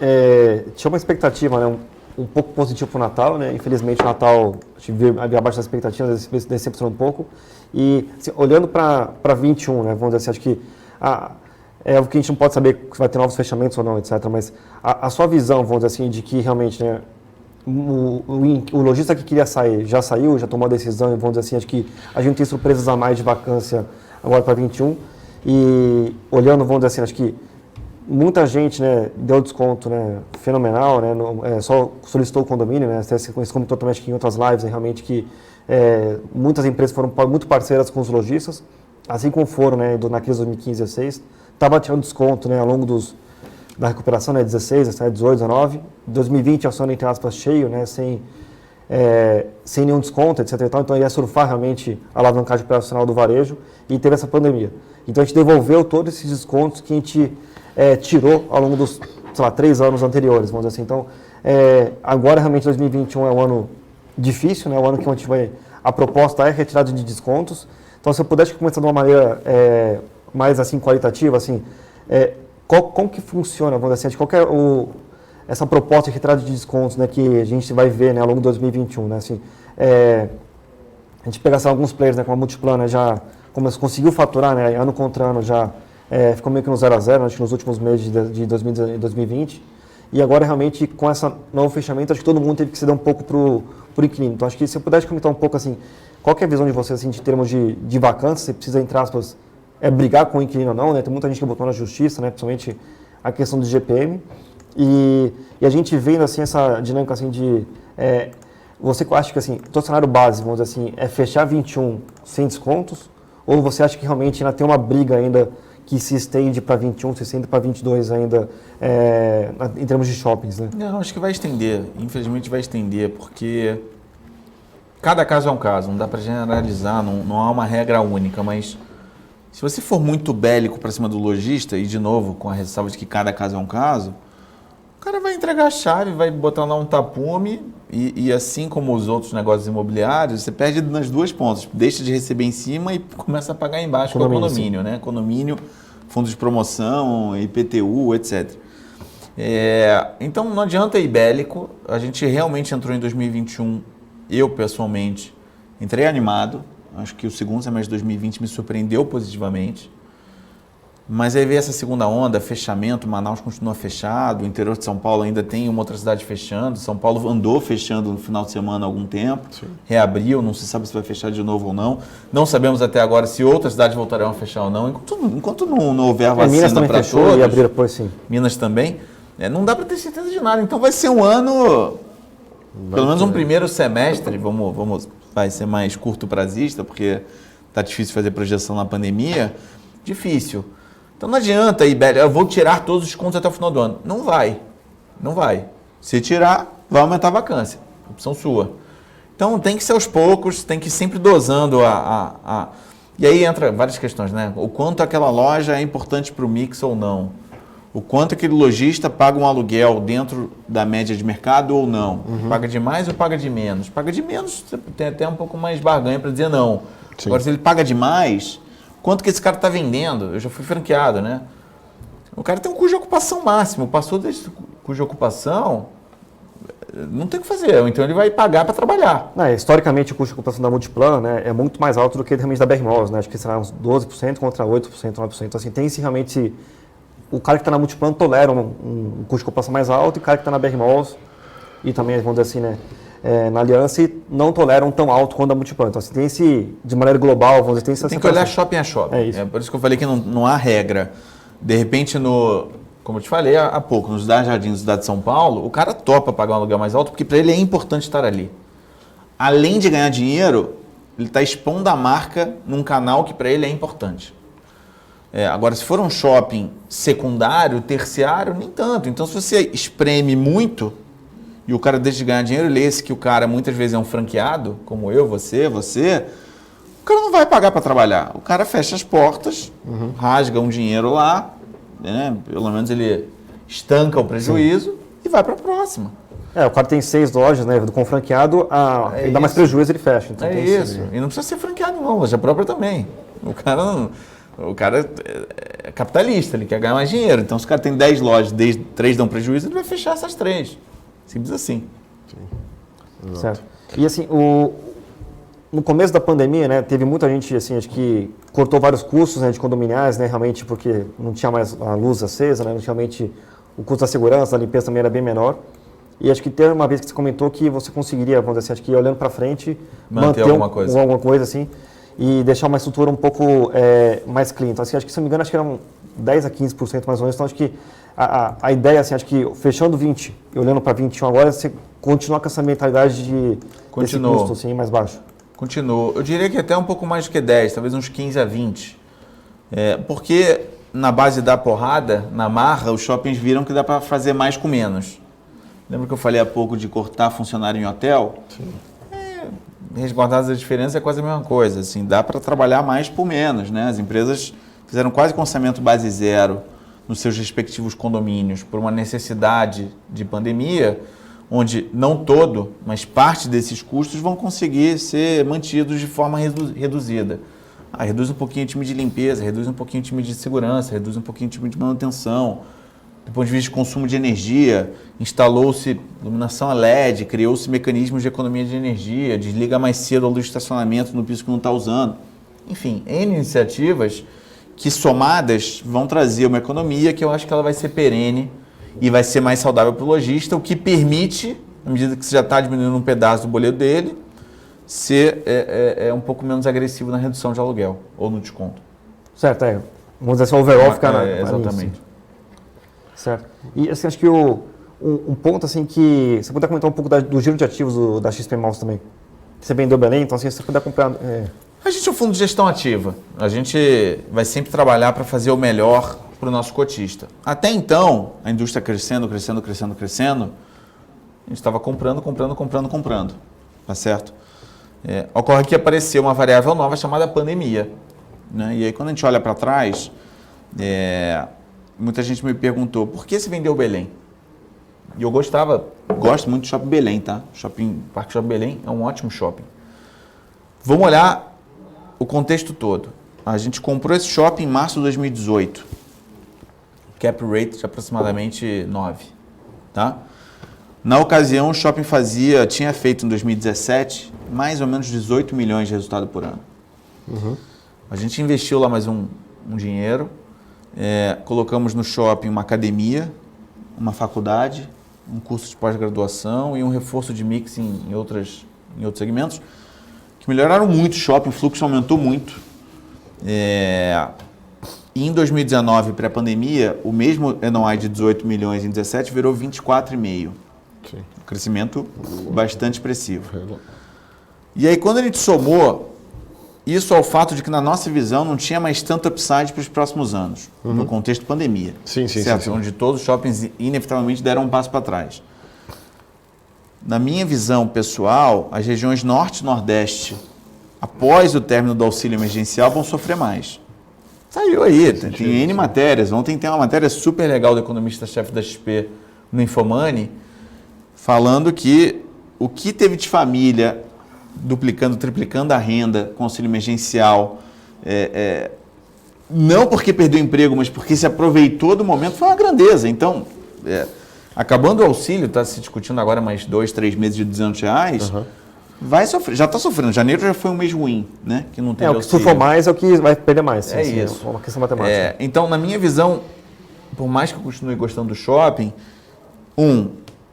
tinha uma expectativa, né, um pouco positiva para o Natal, né? Infelizmente o Natal veio abaixo das expectativas, decepcionou um pouco. E assim, olhando para 21, né, vamos dizer assim, acho que é o que a gente não pode saber se vai ter novos fechamentos ou não, etc. Mas a sua visão, vamos dizer assim, de que realmente, né, o lojista que queria sair já saiu, já tomou a decisão, e vamos dizer assim, acho que a gente tem surpresas a mais de vacância agora para 21. E olhando, vamos dizer assim, acho que muita gente, né, deu desconto, né, fenomenal, né, só solicitou o condomínio, né, você comentou também acho que em outras lives, né, realmente que muitas empresas foram muito parceiras com os lojistas, assim como foram, né, na crise de 2015 e 2016, estava tirando desconto, né, ao longo da recuperação, né, 16, 17, 18, 19, 2020 acionando entre aspas cheio, né, sem nenhum desconto, etc. Então ia surfar realmente a alavancagem operacional do varejo e teve essa pandemia. Então a gente devolveu todos esses descontos que a gente tirou ao longo dos, sei lá, 3 anos anteriores, vamos dizer assim. Então, agora realmente 2021 é um ano difícil, né? O ano que a gente a proposta é retirada de descontos. Então, se eu pudesse começar de uma maneira mais assim qualitativa, assim, como que funciona, vamos dizer assim, qual que é essa proposta de retirada de descontos, né, que a gente vai ver, né, ao longo de 2021, né? Assim, a gente pegar alguns players, né, como a Multiplan, né, já conseguiu faturar, né, ano contra ano já ficou meio que no 0 a 0, acho que nos últimos meses de 2020. E agora, realmente, com esse novo fechamento, acho que todo mundo teve que ceder um pouco pro inquilino. Então, acho que se eu pudesse comentar um pouco, assim, qual que é a visão de vocês, assim, de termos de vacância, você precisa, entre aspas, brigar com o inquilino ou não, né? Tem muita gente que botou na justiça, né, principalmente a questão do GPM. E a gente vendo, assim, essa dinâmica, assim, de... você acha que, assim, o cenário base, vamos dizer assim, é fechar 21 sem descontos? Ou você acha que realmente ainda tem uma briga ainda que se estende para 21, se estende para 22 ainda, em termos de shoppings, né? Não, acho que vai estender. Infelizmente vai estender, porque cada caso é um caso, não dá para generalizar, não há uma regra única, mas se você for muito bélico para cima do lojista, e de novo, com a ressalva de que cada caso é um caso, o cara vai entregar a chave, vai botar lá um tapume, e assim como os outros negócios imobiliários, você perde nas duas pontas. Deixa de receber em cima e começa a pagar embaixo com o condomínio, né? Condomínio, fundo de promoção, IPTU, etc. Então não adianta ir bélico. A gente realmente entrou em 2021, eu pessoalmente entrei animado. Acho que o segundo semestre de 2020 me surpreendeu positivamente. Mas aí veio essa segunda onda, fechamento, Manaus continua fechado, o interior de São Paulo ainda tem uma outra cidade fechando, São Paulo andou fechando no final de semana há algum tempo, sim, reabriu, não se sabe se vai fechar de novo ou não. Não sabemos até agora se outras cidades voltarão a fechar ou não, enquanto não houver vacina para todos. E abrir depois, sim. Minas também. Não dá para ter certeza de nada, então vai ser um ano, pelo menos um primeiro semestre, vai ser mais curto prazista, porque está difícil fazer projeção na pandemia, difícil. Então não adianta ir, eu vou tirar todos os contos até o final do ano. Não vai. Se tirar, vai aumentar a vacância. Opção sua. Então tem que ser aos poucos, tem que ir sempre dosando E aí entra várias questões, né? O quanto aquela loja é importante para o mix ou não. O quanto aquele lojista paga um aluguel dentro da média de mercado ou não. Uhum. Paga de mais ou paga de menos? Paga de menos, você tem até um pouco mais barganha para dizer não. Sim. Agora, se ele paga de mais... Quanto que esse cara está vendendo? Eu já fui franqueado, né? O cara tem um custo de ocupação máximo. Passou desse custo de ocupação, não tem o que fazer. Então ele vai pagar para trabalhar. Historicamente, o custo de ocupação da Multiplan, né, é muito mais alto do que realmente da BR-Malls, né? Acho que será uns 12% contra 8%, 9%. Então, assim, tem se realmente... O cara que está na Multiplan tolera um custo de ocupação mais alto, e o cara que está na BR-Malls e também, vamos dizer assim, né, na Aliança, não toleram tão alto quanto a Multiplan. Então, assim, tem de maneira global, vamos dizer, tem que olhar shopping a shopping. É isso. Por isso que eu falei que não há regra. De repente, como eu te falei há pouco, nos Jardins da cidade de São Paulo, o cara topa pagar um aluguel mais alto, porque para ele é importante estar ali. Além de ganhar dinheiro, ele está expondo a marca num canal que para ele é importante. Agora, se for um shopping secundário, terciário, nem tanto. Então, se você espreme muito e o cara deixa de ganhar dinheiro, lê-se que o cara muitas vezes é um franqueado, como eu, você, o cara não vai pagar para trabalhar. O cara fecha as portas, rasga um dinheiro lá, né? Pelo menos ele estanca o prejuízo e vai para a próxima. O cara tem 6 lojas, né? Com franqueado, ele dá mais prejuízo, ele fecha. Então É isso. E não precisa ser franqueado, não, loja própria também. O cara é capitalista, ele quer ganhar mais dinheiro. Então, se o cara tem 10 lojas, 3 dão prejuízo, ele vai fechar essas 3. Simples assim. Sim. Certo. E assim, no começo da pandemia, né, teve muita gente, assim, acho que cortou vários custos, né, de condominiais, né, realmente porque não tinha mais a luz acesa, né, realmente o custo da segurança, da limpeza também era bem menor. E acho que teve uma vez que você comentou que você conseguiria, vamos dizer assim, acho que olhando para frente, manter alguma coisa assim, e deixar uma estrutura um pouco mais clean. Então, assim, acho que, se não me engano, acho que eram 10 a 15% mais ou menos. Então, acho que a ideia, assim, acho que fechando 20 e olhando para 21 agora, você continua com essa mentalidade desse custo assim, mais baixo. Continuo. Eu diria que até um pouco mais do que 10, talvez uns 15 a 20. Porque na base da porrada, na marra, os shoppings viram que dá para fazer mais com menos. Lembra que eu falei há pouco de cortar funcionário em hotel? Sim. Resguardadas as diferenças é quase a mesma coisa. Assim, dá para trabalhar mais por menos, né? As empresas fizeram quase com orçamento base zero nos seus respectivos condomínios por uma necessidade de pandemia, onde não todo, mas parte desses custos vão conseguir ser mantidos de forma reduzida. Reduz um pouquinho o time de limpeza, reduz um pouquinho o time de segurança, reduz um pouquinho o time de manutenção. Do ponto de vista de consumo de energia, instalou-se iluminação a LED, criou-se mecanismos de economia de energia, desliga mais cedo a luz de estacionamento no piso que não está usando. Enfim, N iniciativas que somadas vão trazer uma economia que eu acho que ela vai ser perene e vai ser mais saudável para o lojista, o que permite, à medida que você já está diminuindo um pedaço do boleto dele, ser um pouco menos agressivo na redução de aluguel ou no desconto. Certo, vamos dizer assim, o overall ficar exatamente. Certo. E assim, acho que um ponto assim que você puder comentar um pouco do giro de ativos da XP Malls também. Você vendeu Belém, então assim, se você puder comprar... A gente é um fundo de gestão ativa. A gente vai sempre trabalhar para fazer o melhor para o nosso cotista. Até então, a indústria crescendo, a gente estava comprando. Tá certo? Ocorre que apareceu uma variável nova chamada pandemia. Né? E aí, quando a gente olha para trás, muita gente me perguntou, por que você vendeu Belém? E eu gosto muito do Shopping Belém, tá? Parque Shopping Belém é um ótimo shopping. Vamos olhar o contexto todo. A gente comprou esse shopping em março de 2018. Cap rate de aproximadamente 9. Tá? Na ocasião, o shopping tinha feito em 2017 mais ou menos 18 milhões de resultado por ano. A gente investiu lá mais um dinheiro, colocamos no shopping uma academia, uma faculdade, um curso de pós-graduação e um reforço de mix em outros segmentos, que melhoraram muito o shopping, o fluxo aumentou muito. E em 2019, pré-pandemia, o mesmo NOI de 18 milhões em 2017 virou 24,5. Sim. Um crescimento bastante expressivo. E aí, quando a gente somou isso ao fato de que, na nossa visão, não tinha mais tanto upside para os próximos anos, no contexto de pandemia. Sim. Onde todos os shoppings, inevitavelmente, deram um passo para trás. Na minha visão pessoal, as regiões Norte e Nordeste, após o término do auxílio emergencial, vão sofrer mais. Saiu aí, tem N matérias. Ontem tem uma matéria super legal do economista-chefe da XP no Infomoney, falando que o que teve de família duplicando, triplicando a renda com auxílio emergencial, não porque perdeu emprego, mas porque se aproveitou do momento, foi uma grandeza. Então, acabando o auxílio, está se discutindo agora mais 2, 3 meses de R$200, vai sofrer, já está sofrendo. Janeiro já foi um mês ruim, né? Que não teve o que surfou mais é o que vai perder mais. Isso. É uma questão matemática. Então, na minha visão, por mais que eu continue gostando do shopping,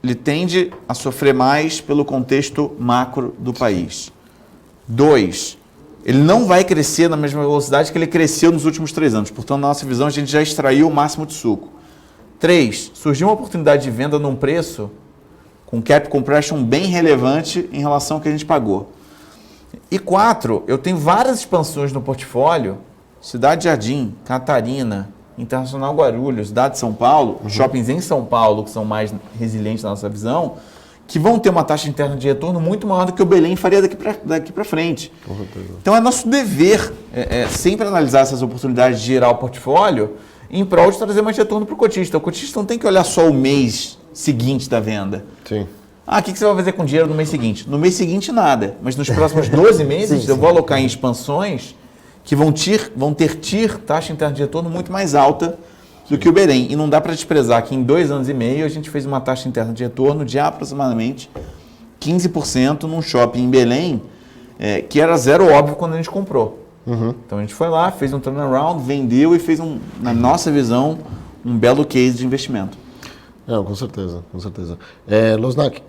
ele tende a sofrer mais pelo contexto macro do país. 2, ele não vai crescer na mesma velocidade que ele cresceu nos últimos 3 anos. Portanto, na nossa visão, a gente já extraiu o máximo de suco. 3, surgiu uma oportunidade de venda num preço com cap compression bem relevante em relação ao que a gente pagou. E 4, eu tenho várias expansões no portfólio, Cidade Jardim, Catarina, Internacional Guarulhos, Cidade de São Paulo, shoppings em São Paulo, que são mais resilientes na nossa visão, que vão ter uma taxa interna de retorno muito maior do que o Belém faria daqui para frente. Com certeza. Então é nosso dever sempre analisar essas oportunidades de girar o portfólio em prol de trazer mais retorno para o cotista. O cotista não tem que olhar só o mês seguinte da venda. Sim. O que você vai fazer com o dinheiro no mês seguinte? No mês seguinte, nada. Mas nos próximos 12 meses, eu vou alocar em expansões que vão ter taxa interna de retorno muito mais alta do que o Belém. E não dá para desprezar que em 2 anos e meio a gente fez uma taxa interna de retorno de aproximadamente 15% num shopping em Belém, que era zero óbvio quando a gente comprou. Então a gente foi lá, fez um turnaround, vendeu e fez, na nossa visão, um belo case de investimento. Com certeza, com certeza. Losnak,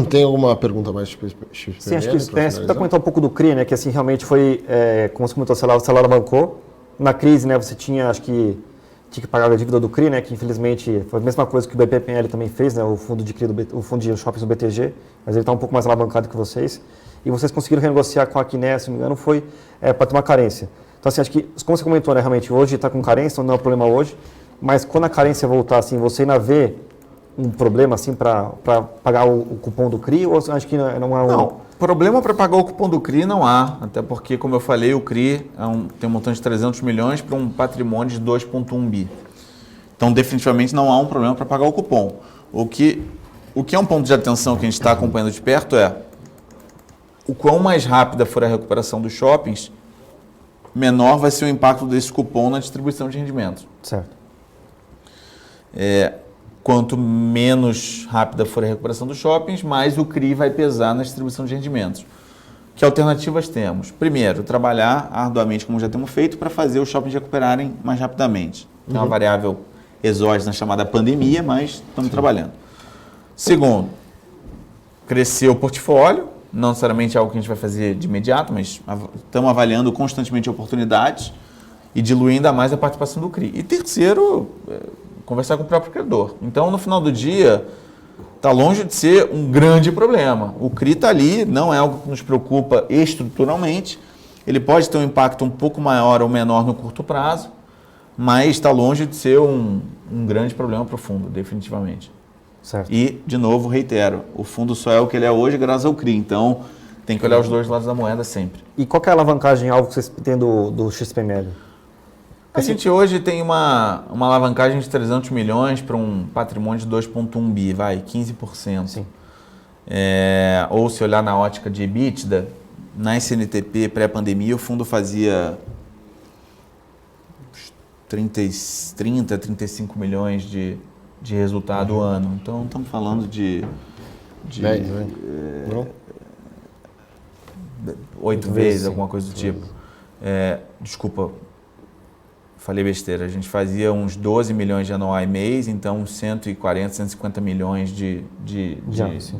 tem alguma pergunta mais XPML? Sim, acho que você pode comentar um pouco do CRI, né? Que assim, realmente foi, como você comentou, você alavancou. Na crise, né, você tinha que pagar a dívida do CRI, né? Que infelizmente foi a mesma coisa que o BPPL também fez, né? O fundo de CRI, o fundo de shoppings do BTG, mas ele está um pouco mais alavancado que vocês. E vocês conseguiram renegociar com a Quiné, se não me engano, foi para ter uma carência. Então, assim, acho que, como você comentou, né? Realmente, hoje está com carência, não é um problema hoje, mas quando a carência voltar, assim, você ainda vê um problema assim para pagar o cupom do CRI, ou acho que não é um... Não, problema para pagar o cupom do CRI não há, até porque, como eu falei, o CRI tem um montante de 300 milhões para um patrimônio de 2,1 bi. Então, definitivamente não há um problema para pagar o cupom. O que é um ponto de atenção que a gente está acompanhando de perto é o quão mais rápida for a recuperação dos shoppings, menor vai ser o impacto desse cupom na distribuição de rendimentos. Certo. Quanto menos rápida for a recuperação dos shoppings, mais o CRI vai pesar na distribuição de rendimentos. Que alternativas temos? Primeiro, trabalhar arduamente, como já temos feito, para fazer os shoppings recuperarem mais rapidamente. Tem uma variável exógena chamada pandemia, mas estamos trabalhando. Segundo, crescer o portfólio, não necessariamente é algo que a gente vai fazer de imediato, mas estamos avaliando constantemente oportunidades e diluir ainda mais a participação do CRI. E terceiro, conversar com o próprio credor. Então, no final do dia, está longe de ser um grande problema. O CRI está ali, não é algo que nos preocupa estruturalmente. Ele pode ter um impacto um pouco maior ou menor no curto prazo, mas está longe de ser um grande problema para o fundo, definitivamente. Certo. E, de novo, reitero, o fundo só é o que ele é hoje graças ao CRI. Então, tem que olhar os dois lados da moeda sempre. E qual que é a alavancagem alvo que vocês têm do XPML? A gente hoje tem uma alavancagem de 300 milhões para um patrimônio de 2,1 bi, 15%. Sim. Ou se olhar na ótica de EBITDA, na SNTP pré-pandemia, o fundo fazia 30, 35 milhões de resultado ano. Então, estamos falando de 10, né? 8 vezes, alguma coisa do tipo. Desculpa, falei besteira. A gente fazia uns 12 milhões de anuais mês, então 140, 150 milhões de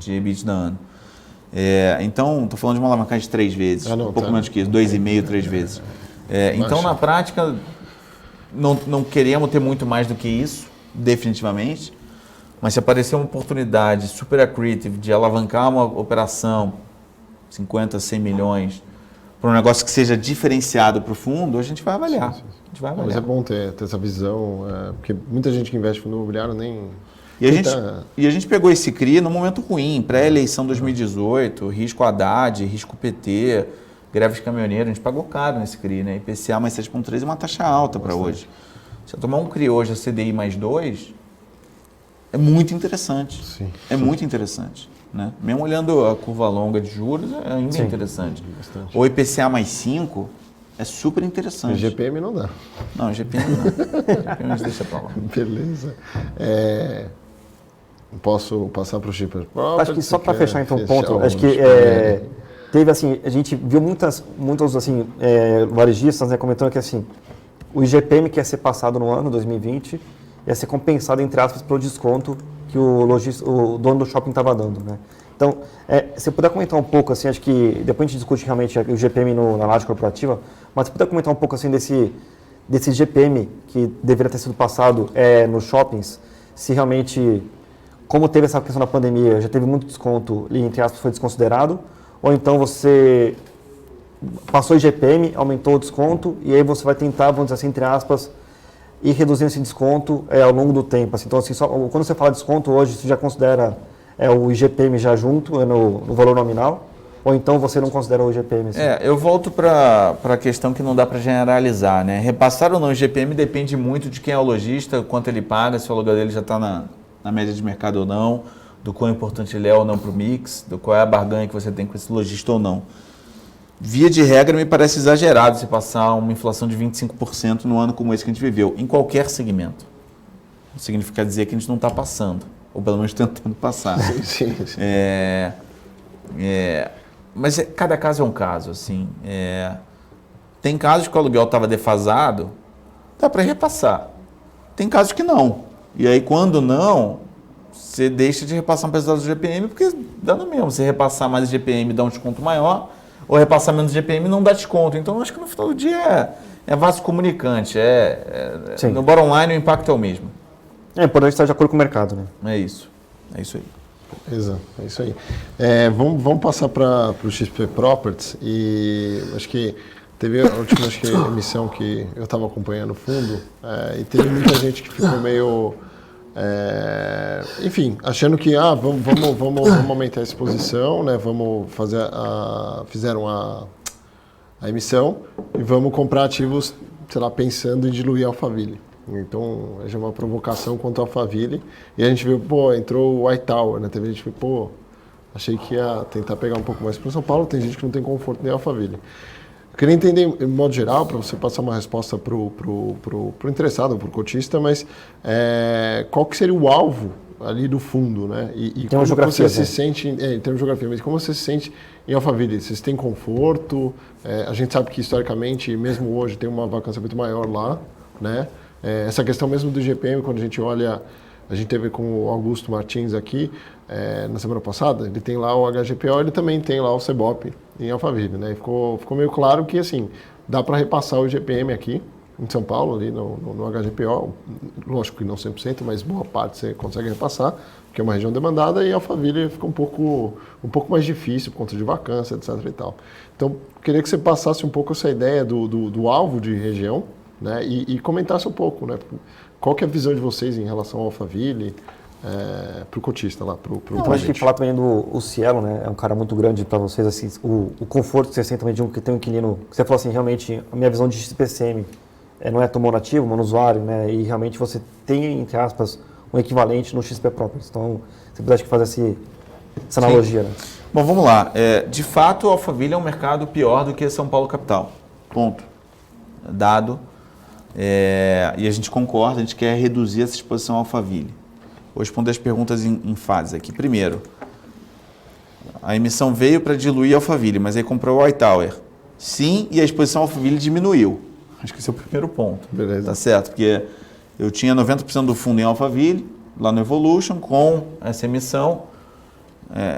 EBITDA ano. Então, estou falando de uma alavancagem de 3 vezes, um pouco menos que isso, 2,5, 3 vezes. Então, na prática, não queremos ter muito mais do que isso, definitivamente, mas se aparecer uma oportunidade super accretive de alavancar uma operação, 50, 100 milhões, para um negócio que seja diferenciado para o fundo, a gente vai avaliar. Sim. A gente vai avaliar. Mas é bom ter essa visão, porque muita gente que investe em fundo imobiliário nem... E a gente pegou esse CRI num momento ruim, pré-eleição 2018, risco Haddad, risco PT, greves caminhoneiros, a gente pagou caro nesse CRI, né? IPCA mais 7,3 é uma taxa alta para hoje. Se eu tomar um CRI hoje a CDI mais 2, é muito interessante. Sim. É muito interessante. Né? Mesmo olhando a curva longa de juros, é ainda interessante. Bastante. O IPCA mais 5 é super interessante. O GPM não dá. Não, o GPM não. O GPM a gente deixa para lá. Beleza. Posso passar para o Shipper? Acho que só para fechar então o ponto, acho que teve assim, a gente viu muitos assim, varejistas, né, comentando que assim, o IGPM que ia ser passado no ano 2020 ia ser compensado, entre aspas, pelo desconto que o dono do shopping estava dando, né? Então, se você puder comentar um pouco, assim, acho que depois a gente discute realmente o GPM na laje corporativa, mas se puder comentar um pouco assim desse GPM que deveria ter sido passado nos shoppings, se realmente, como teve essa questão da pandemia, já teve muito desconto e, entre aspas, foi desconsiderado, ou então você passou o IGPM, aumentou o desconto e aí você vai tentar, vamos dizer assim, entre aspas, ir reduzindo esse desconto ao longo do tempo. Assim. Então, assim, quando você fala de desconto hoje, você já considera é o IGPM já junto no valor nominal? Ou então você não considera o IGPM? Assim? Eu volto para a questão que não dá para generalizar, né? Repassar ou não o IGPM depende muito de quem é o lojista, quanto ele paga, se o aluguel dele já está na média de mercado ou não, do quão importante ele é ou não para o mix, do qual é a barganha que você tem com esse lojista ou não. Via de regra, me parece exagerado se passar uma inflação de 25% no ano como esse que a gente viveu, em qualquer segmento. Não significa dizer que a gente não está passando, ou pelo menos tentando passar. Sim. Mas cada caso é um caso, assim. Tem casos que o aluguel estava defasado, dá para repassar. Tem casos que não. E aí, quando não, você deixa de repassar um pedaço do GPM, porque dá no mesmo. Se repassar mais GPM, dá um desconto maior, ou repassar menos GPM, não dá desconto. Então, acho que no final do dia é vaso comunicante. No bottom line, o impacto é o mesmo. É importante estar de acordo com o mercado, né? É isso aí. Exato, é isso aí. Vamos passar para o XP Properties e acho que teve a última emissão que eu estava acompanhando o fundo e teve muita gente que ficou meio, enfim, achando que vamos aumentar a exposição, né? Vamos fazer fizeram a emissão e vamos comprar ativos, sei lá, pensando em diluir a Alphaville. Então, é uma provocação contra a Alphaville. E a gente viu, entrou o Hightower na TV, a gente viu, achei que ia tentar pegar um pouco mais para São Paulo, tem gente que não tem conforto nem a Alphaville. Eu queria entender, de modo geral, para você passar uma resposta para o interessado, para o cotista, mas qual que seria o alvo ali do fundo, né? E como você se sente, em termos de geografia, mas como você se sente em Alphaville? Vocês têm conforto? A gente sabe que, historicamente, mesmo hoje, tem uma vacância muito maior lá, né? Essa questão mesmo do IGPM, quando a gente olha, a gente teve com o Augusto Martins aqui na semana passada, ele tem lá o HGPO, ele também tem lá o CEBOP em Alphaville, né? E ficou meio claro que, assim, dá para repassar o IGPM aqui em São Paulo, ali no HGPO, lógico que não 100%, mas boa parte você consegue repassar, porque é uma região demandada, e Alphaville fica um pouco mais difícil por conta de vacância, etc. e tal. Então, queria que você passasse um pouco essa ideia do alvo de região, né? E comentasse um pouco, né? Qual que é a visão de vocês em relação ao Alphaville para o cotista lá, para o acho que falar também do Cielo, né? É um cara muito grande para vocês, assim, o conforto que você sente também de que tem um inquilino, que você falou assim, realmente, a minha visão de XPCM não é tão monativo, monousuário, né? E realmente você tem, entre aspas, um equivalente no XP Properties. Então, você precisa fazer essa analogia, né? Bom, vamos lá. De fato, o Alphaville é um mercado pior do que São Paulo capital. Ponto. Dado. E a gente concorda, a gente quer reduzir essa exposição ao Alphaville. Vou responder as perguntas em fases aqui. Primeiro, a emissão veio para diluir a Alphaville, mas aí comprou o Hightower. Sim, e a exposição ao Alphaville diminuiu. Acho que esse é o primeiro ponto. Beleza. Tá certo? Porque eu tinha 90% do fundo em Alphaville, lá no Evolution, com essa emissão,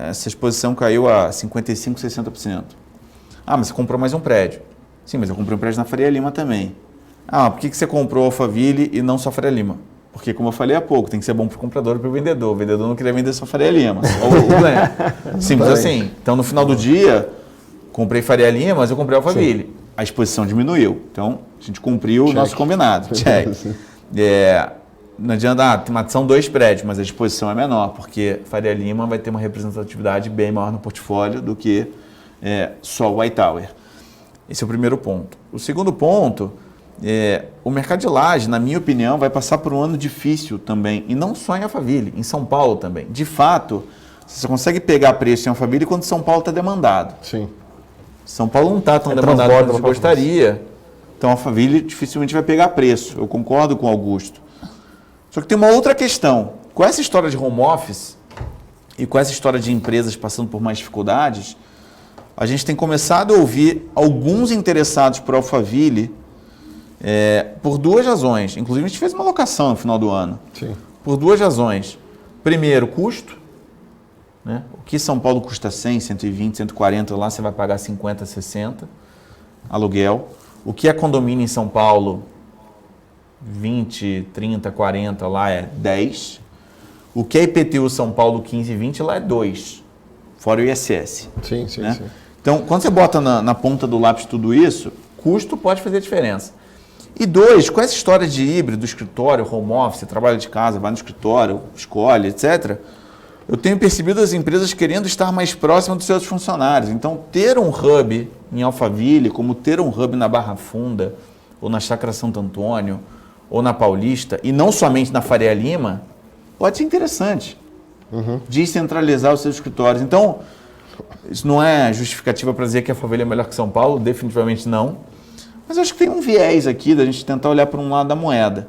essa exposição caiu a 55%, 60%. Mas você comprou mais um prédio. Sim, mas eu comprei um prédio na Faria Lima também. Por que você comprou Alphaville e não só Faria Lima? Porque, como eu falei há pouco, tem que ser bom para o comprador e para o vendedor. O vendedor não queria vender só Faria Lima, só o Glenn. Simples assim. Então, no final do dia, comprei Faria Lima, mas eu comprei Alphaville. Sim. A exposição diminuiu. Então, a gente cumpriu o nosso combinado. Check. Não adianta, são 2 prédios, mas a exposição é menor, porque Faria Lima vai ter uma representatividade bem maior no portfólio do que só o Hightower. Esse é o primeiro ponto. O segundo ponto... o mercado de laje, na minha opinião, vai passar por um ano difícil também, e não só em Alphaville, em São Paulo também. De fato, você consegue pegar preço em Alphaville quando São Paulo está demandado. Sim. São Paulo não está tão demandado quanto você gostaria, então Alphaville dificilmente vai pegar preço. Eu concordo com o Augusto. Só que tem uma outra questão. Com essa história de home office e com essa história de empresas passando por mais dificuldades, a gente tem começado a ouvir alguns interessados por Alphaville por 2 razões. Inclusive, a gente fez uma locação no final do ano. Sim. Por 2 razões. Primeiro, custo. Né? O que São Paulo custa 100, 120, 140, lá você vai pagar 50, 60, aluguel. O que é condomínio em São Paulo, 20, 30, 40, lá é 10. O que é IPTU São Paulo, 15, 20, lá é 2. Fora o ISS. Sim. Então, quando você bota na ponta do lápis tudo isso, custo pode fazer diferença. E 2, com essa história de híbrido, escritório, home office, trabalho de casa, vai no escritório, escolhe, etc., eu tenho percebido as empresas querendo estar mais próximas dos seus funcionários. Então, ter um hub em Alphaville, como ter um hub na Barra Funda, ou na Chácara Santo Antônio, ou na Paulista, e não somente na Faria Lima, pode ser interessante. Descentralizar os seus escritórios. Então, isso não é justificativa para dizer que a Alphaville é melhor que São Paulo, definitivamente não. Mas eu acho que tem um viés aqui da gente tentar olhar para um lado da moeda.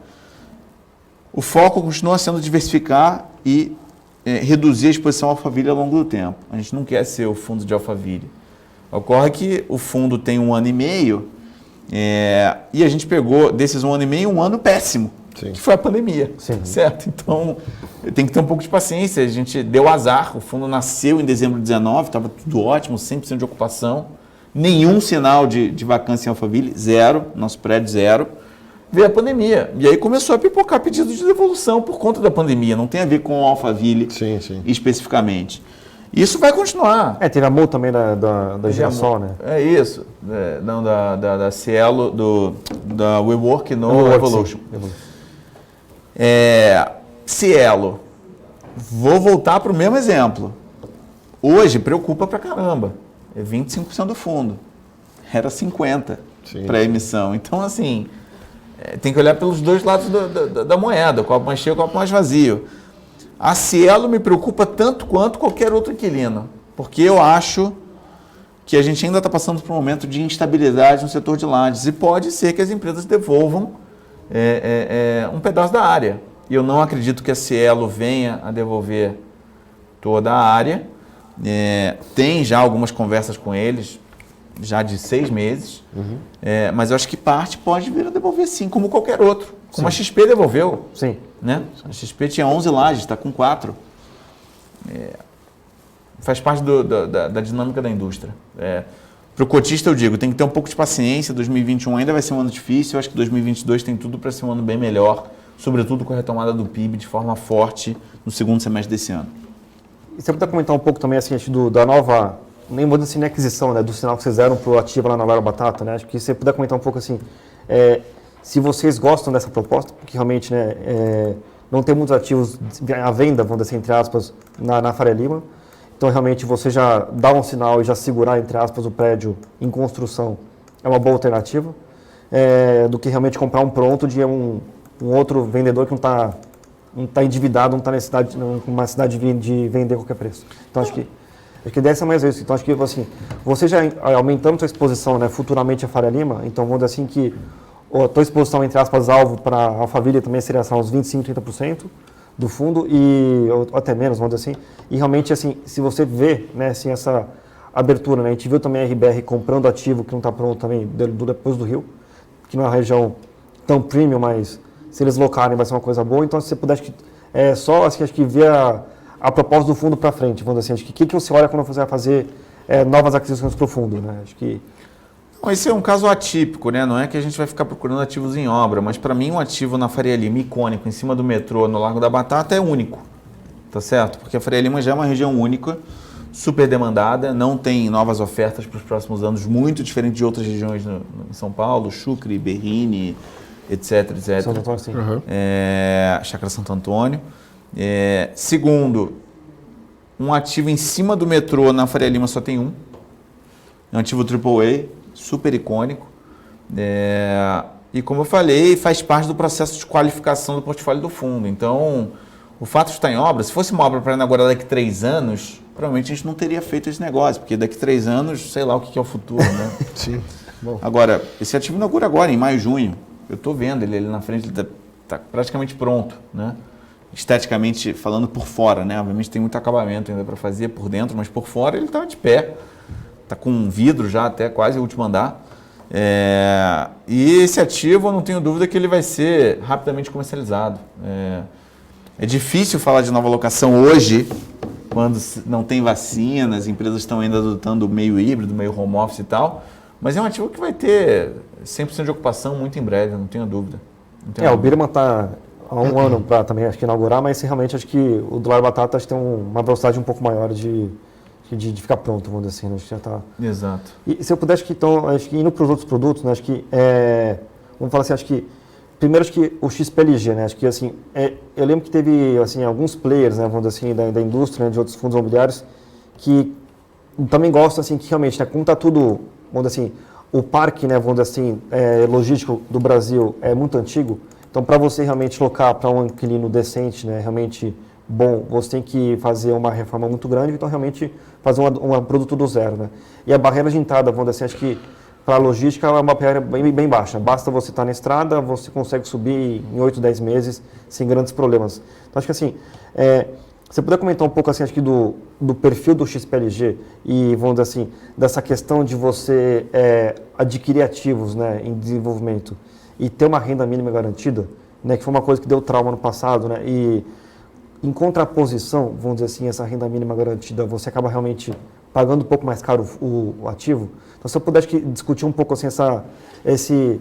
O foco continua sendo diversificar e reduzir a exposição à Alphaville ao longo do tempo. A gente não quer ser o fundo de Alphaville. Ocorre que o fundo tem 1 ano e meio e a gente pegou desses 1 ano e meio um ano péssimo, que foi a pandemia, certo? Então, tem que ter um pouco de paciência. A gente deu azar, o fundo nasceu em dezembro de 2019, estava tudo ótimo, 100% de ocupação, nenhum sinal de vacância em Alphaville, zero, nosso prédio zero. Veio a pandemia. E aí começou a pipocar pedido de devolução por conta da pandemia. Não tem a ver com o Alphaville especificamente. Isso vai continuar. Teve a multa também da Girassol, né? É isso. Não, da Cielo, da WeWork no Evolution. Cielo. Vou voltar para o mesmo exemplo. Hoje preocupa pra caramba. É 25% do fundo. Era 50% para a emissão. Então, assim... tem que olhar pelos dois lados da moeda, o copo mais cheio e o copo mais vazio. A Cielo me preocupa tanto quanto qualquer outro inquilino, porque eu acho que a gente ainda está passando por um momento de instabilidade no setor de lajes e pode ser que as empresas devolvam um pedaço da área. E eu não acredito que a Cielo venha a devolver toda a área. Tem já algumas conversas com eles, já de 6 meses, mas eu acho que parte pode vir a devolver sim, como qualquer outro. Como a XP devolveu. Sim. Né? A XP tinha 11 lajes, está com 4. Faz parte da dinâmica da indústria. Para o cotista eu digo, tem que ter um pouco de paciência, 2021 ainda vai ser um ano difícil, eu acho que 2022 tem tudo para ser um ano bem melhor, sobretudo com a retomada do PIB de forma forte no segundo semestre desse ano. E você pode comentar um pouco também assim, da nova... nem vou dizer assim, aquisição, né, do sinal que vocês deram para o ativo lá na Nova Batata, né? Acho que você puder comentar um pouco assim, se vocês gostam dessa proposta, porque realmente, né, não tem muitos ativos à venda, vamos dizer assim, entre aspas, na Faria Lima. Então, realmente, você já dá um sinal e já segurar, entre aspas, o prédio em construção é uma boa alternativa, do que realmente comprar um pronto de um outro vendedor que não está endividado, não está numa necessidade de vender a qualquer preço. Então, acho que dessa é mais isso. Então, acho que assim, você já aumentando sua exposição, né, futuramente a Faria Lima, então vamos dizer assim que a tua exposição, entre aspas, alvo para a Alphaville também seria uns 25%, 30% do fundo, ou até menos, vamos dizer assim. E realmente, assim, se você vê, né, assim, essa abertura, né, a gente viu também a RBR comprando ativo que não está pronto também depois do Rio, que não é uma região tão premium, mas se eles locarem vai ser uma coisa boa. Então, se você puder, acho que ver a proposta do fundo para frente, vamos dizer assim, acho que o que você olha quando você vai fazer novas aquisições para o fundo, né? Acho que... Esse é um caso atípico, né? Não é que a gente vai ficar procurando ativos em obra, mas para mim um ativo na Faria Lima icônico, em cima do metrô, no Largo da Batata, é único, tá certo? Porque a Faria Lima já é uma região única, super demandada, não tem novas ofertas para os próximos anos, muito diferente de outras regiões em São Paulo, Chucre, Berrini, etc, etc. Santo Antônio, sim. Chácara Santo Antônio. Segundo, um ativo em cima do metrô na Faria Lima só tem um. É um ativo AAA, super icônico. E como eu falei, faz parte do processo de qualificação do portfólio do fundo. Então, o fato de estar em obra, se fosse uma obra para inaugurar daqui a 3 anos, provavelmente a gente não teria feito esse negócio, porque daqui a 3 anos, sei lá o que é o futuro, né? Sim. Bom. Agora, esse ativo inaugura agora, em maio, junho. Eu estou vendo ele na frente, ele está praticamente pronto, né? Esteticamente falando por fora, né? Obviamente tem muito acabamento ainda para fazer por dentro, mas por fora ele está de pé. Está com vidro já até quase o último andar. E esse ativo, eu não tenho dúvida que ele vai ser rapidamente comercializado. É difícil falar de nova locação hoje, quando não tem vacina, as empresas estão ainda adotando o meio híbrido, meio home office e tal, mas é um ativo que vai ter 100% de ocupação muito em breve, não tenho dúvida. O Birman está há 1 ano para também acho que inaugurar, mas realmente acho que o do Largo Batata acho que tem uma velocidade um pouco maior de ficar pronto, vamos dizer assim, né? Acho que já está... Exato. E se eu puder, acho que indo para os outros produtos, né? Acho que, vamos falar assim, acho que primeiro acho que o XPLG, né? Acho que assim, eu lembro que teve assim alguns players, né, vamos dizer assim, da indústria, né, de outros fundos imobiliários que também gostam assim que realmente, né, como está tudo, vamos dizer assim, o parque, né, vamos dizer assim, logístico do Brasil é muito antigo. Então, para você realmente locar para um inquilino decente, né, realmente bom, você tem que fazer uma reforma muito grande, então realmente fazer um produto do zero, né? E a barreira de entrada, vamos dizer assim, acho que para a logística é uma barreira bem baixa. Basta você estar na estrada, você consegue subir em 8, 10 meses sem grandes problemas. Então, acho que assim, você puder comentar um pouco assim, acho que do perfil do XPLG e, vamos dizer assim, dessa questão de você adquirir ativos, né, em desenvolvimento e ter uma renda mínima garantida, né, que foi uma coisa que deu trauma no passado, né, e em contraposição, vamos dizer assim, essa renda mínima garantida, você acaba realmente pagando um pouco mais caro o ativo. Então, se eu puder discutir um pouco assim, esse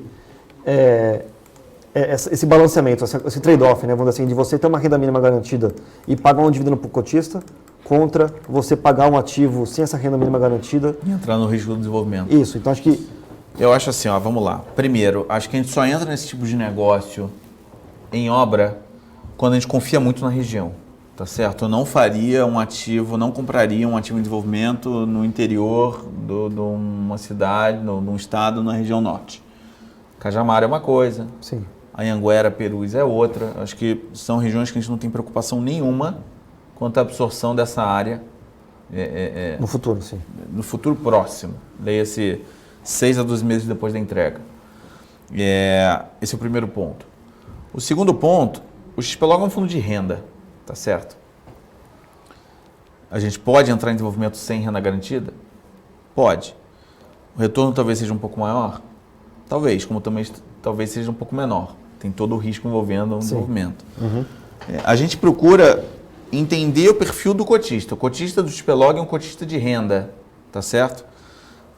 balanceamento, esse trade-off, né, vamos dizer assim, de você ter uma renda mínima garantida e pagar um dividendo para o cotista, contra você pagar um ativo sem essa renda mínima garantida. E entrar no risco do desenvolvimento. Isso, então acho que... Eu acho assim, ó, vamos lá. Primeiro, acho que a gente só entra nesse tipo de negócio em obra quando a gente confia muito na região, tá certo? Eu não faria um ativo, não compraria um ativo em desenvolvimento no interior de uma cidade, num estado, na região norte. Cajamar é uma coisa, Sim. Anhanguera, Perus é outra. Acho que são regiões que a gente não tem preocupação nenhuma quanto à absorção dessa área. No futuro, sim. No futuro próximo, leia-se 6 a 12 meses depois da entrega. Esse é o primeiro ponto. O segundo ponto, o XPlog é um fundo de renda, tá certo? A gente pode entrar em desenvolvimento sem renda garantida? Pode. O retorno talvez seja um pouco maior? Talvez, como também talvez seja um pouco menor. Tem todo o risco envolvendo o desenvolvimento. Uhum. A gente procura entender o perfil do cotista. O cotista do XPlog é um cotista de renda, tá certo?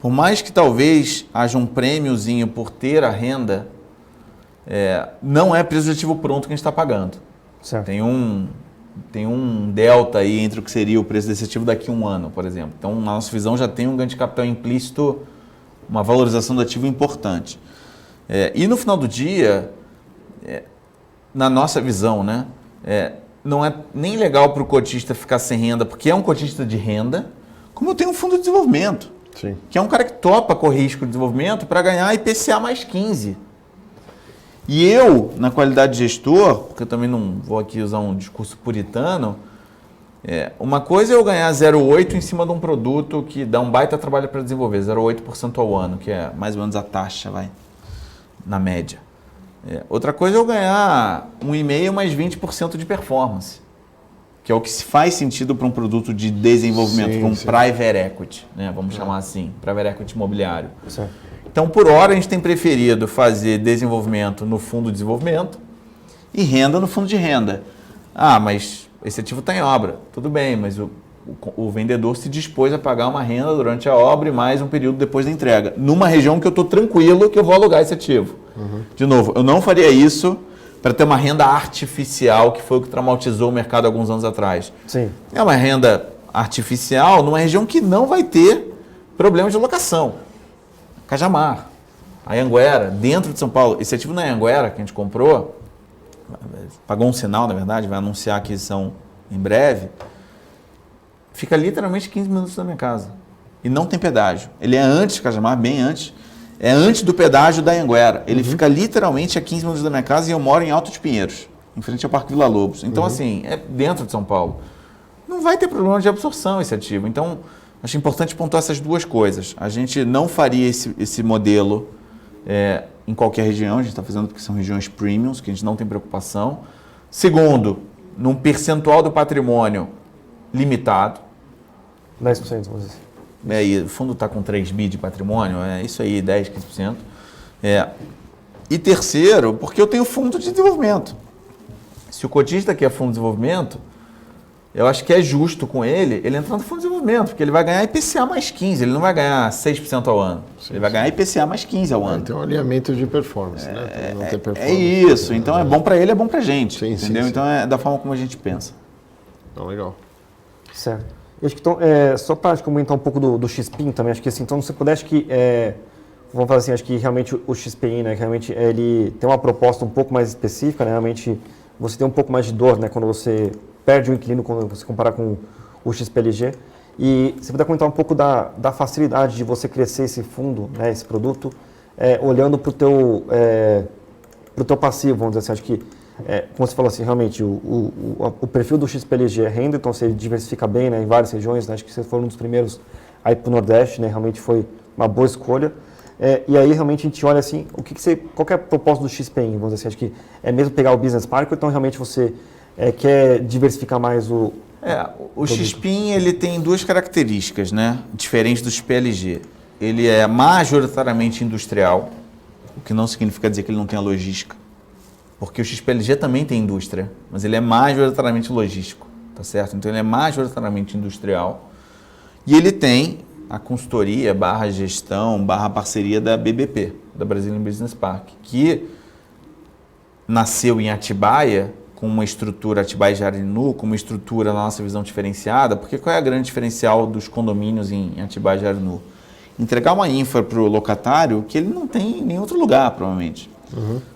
Por mais que talvez haja um prêmiozinho por ter a renda, não é preço de ativo pronto que a gente está pagando. Certo. Tem um delta aí entre o que seria o preço desse ativo daqui a um ano, por exemplo. Então, na nossa visão, já tem um ganho de capital implícito, uma valorização do ativo importante. E no final do dia, na nossa visão, né, não é nem legal para o cotista ficar sem renda, porque é um cotista de renda, como eu tenho um fundo de desenvolvimento, Sim. que é um cara que topa correr risco de desenvolvimento para ganhar IPCA mais 15. E eu, na qualidade de gestor, porque eu também não vou aqui usar um discurso puritano, uma coisa é eu ganhar 0,8 em cima de um produto que dá um baita trabalho para desenvolver, 0,8% ao ano, que é mais ou menos a taxa, na média. Outra coisa é eu ganhar 1,5 mais 20% de performance, que é o que se faz sentido para um produto de desenvolvimento, para um private equity, né? Vamos chamar assim, private equity imobiliário. Certo. Então, por hora, a gente tem preferido fazer desenvolvimento no fundo de desenvolvimento e renda no fundo de renda. Ah, mas esse ativo está em obra. Tudo bem, mas o vendedor se dispôs a pagar uma renda durante a obra e mais um período depois da entrega. Numa região que eu estou tranquilo que eu vou alugar esse ativo. Uhum. De novo, eu não faria isso para ter uma renda artificial, que foi o que traumatizou o mercado alguns anos atrás. Sim. É uma renda artificial numa região que não vai ter problema de locação. Cajamar, Anhanguera, dentro de São Paulo. Esse ativo na Anhanguera que a gente comprou, pagou um sinal, na verdade, vai anunciar a aquisição em breve, fica literalmente 15 minutos da minha casa. E não tem pedágio. Ele é antes de Cajamar, bem antes. É antes do pedágio da Anhanguera. Ele fica literalmente a 15 minutos da minha casa e eu moro em Alto de Pinheiros, em frente ao Parque Vila Lobos. Então, assim, é dentro de São Paulo. Não vai ter problema de absorção esse ativo. Então, acho importante pontuar essas duas coisas. A gente não faria esse modelo em qualquer região, a gente está fazendo porque são regiões premiums, que a gente não tem preocupação. Segundo, num percentual do patrimônio limitado. 10%, vamos dizer. E o fundo está com 3 bi de patrimônio, é isso aí, 10%, 15%. E terceiro, porque eu tenho fundo de desenvolvimento. Se o cotista quer fundo de desenvolvimento, eu acho que é justo com ele entrar no fundo de desenvolvimento, porque ele vai ganhar IPCA mais 15, ele não vai ganhar 6% ao ano. Ele vai ganhar IPCA mais 15 ao ano. Tem um alinhamento de performance, né? Não ter performance. É isso, então é bom para ele, é bom para a gente, Sim, entendeu? sim. Então é da forma como a gente pensa. Então, legal. Certo. Eu acho que então, só para comentar um pouco do XPIN também, acho que assim, então se você puder, acho que vamos falar assim, acho que realmente o XPI, né, que realmente ele tem uma proposta um pouco mais específica, né, realmente você tem um pouco mais de dor, né, quando você perde o inquilino, quando você comparar com o XPLG. E você puder comentar um pouco da facilidade de você crescer esse fundo, né, esse produto, olhando para o teu passivo, vamos dizer assim, acho que, como você falou assim, realmente o perfil do XPLG é renda, então você diversifica bem, né, em várias regiões, né, acho que você foi um dos primeiros aí para o Nordeste, né, realmente foi uma boa escolha. E aí realmente a gente olha assim, qual que é a proposta do XPI, vamos dizer assim, acho que é mesmo pegar o Business Park, ou então realmente você quer diversificar mais o XPIN ele tem duas características, né, diferentes do XPLG. Ele é majoritariamente industrial, o que não significa dizer que ele não tem a logística, porque o XPLG também tem indústria, mas ele é majoritariamente logístico, tá certo? Então ele é majoritariamente industrial e ele tem a consultoria, /gestão, /parceria da BBP, da Brazilian Business Park, que nasceu em Atibaia, com uma estrutura Atibaia e Jarinu, com uma estrutura na nossa visão diferenciada, porque qual é a grande diferencial dos condomínios em Atibaia e Jarinu? Entregar uma infra para o locatário que ele não tem em nenhum outro lugar, provavelmente.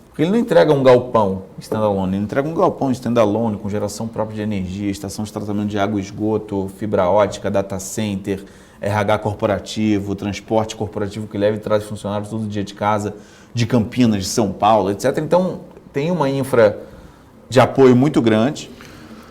Porque ele não entrega um galpão standalone, ele entrega um galpão standalone com geração própria de energia, estação de tratamento de água e esgoto, fibra ótica, data center, RH corporativo, transporte corporativo que leva e traz funcionários todo dia de casa, de Campinas, de São Paulo, etc. Então, tem uma infra de apoio muito grande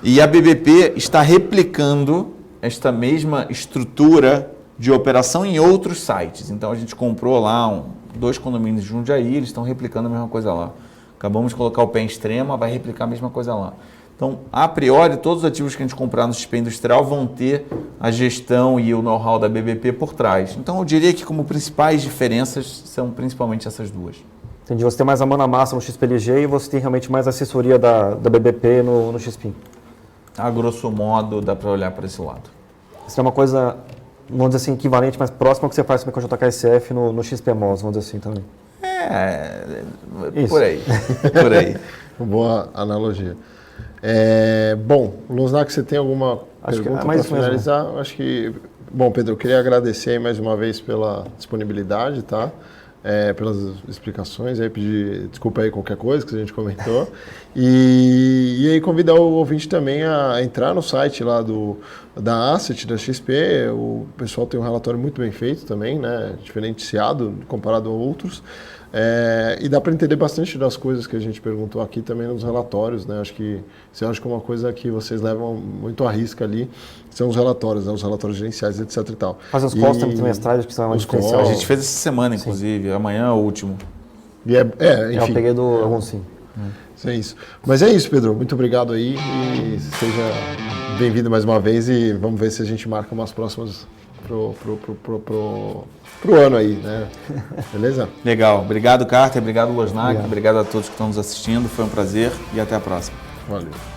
e a BBP está replicando esta mesma estrutura de operação em outros sites. Então, a gente comprou lá 2 condomínios de Jundiaí, eles estão replicando a mesma coisa lá. Acabamos de colocar o pé em Extrema, vai replicar a mesma coisa lá. Então, a priori, todos os ativos que a gente comprar no XP Industrial vão ter a gestão e o know-how da BBP por trás. Então, eu diria que como principais diferenças são principalmente essas duas. Entendi. Você tem mais a mão na massa no XPLG e você tem realmente mais assessoria da BBP no XPIN. A grosso modo, dá para olhar para esse lado. Isso é uma coisa, vamos dizer assim, equivalente, mais próxima que você faz com a JKSF no XPMOS, vamos dizer assim também. Por aí. Por aí. Boa analogia. Bom, Losnak, você tem alguma pergunta para finalizar? Acho que, bom, Pedro, eu queria agradecer aí mais uma vez pela disponibilidade, tá? Pelas explicações, aí pedir desculpa aí qualquer coisa que a gente comentou. E aí convidar o ouvinte também a entrar no site lá da Asset, da XP. O pessoal tem um relatório muito bem feito também, né? Diferenciado comparado a outros. E dá para entender bastante das coisas que a gente perguntou aqui também nos relatórios, né? Acho que uma coisa que vocês levam muito à risca ali são os relatórios, né? Os relatórios gerenciais, etc e tal. Faz os costos trimestrais que são uma diferencial. A gente fez essa semana, inclusive. Sim. Amanhã é o último. E enfim. Eu peguei do algum sim. Isso é isso. Mas é isso, Pedro. Muito obrigado aí e seja bem-vindo mais uma vez e vamos ver se a gente marca umas próximas pro ano aí, né? Beleza? Legal. Obrigado, Carter. Obrigado, Losnak. Obrigado a todos que estão nos assistindo. Foi um prazer e até a próxima. Valeu.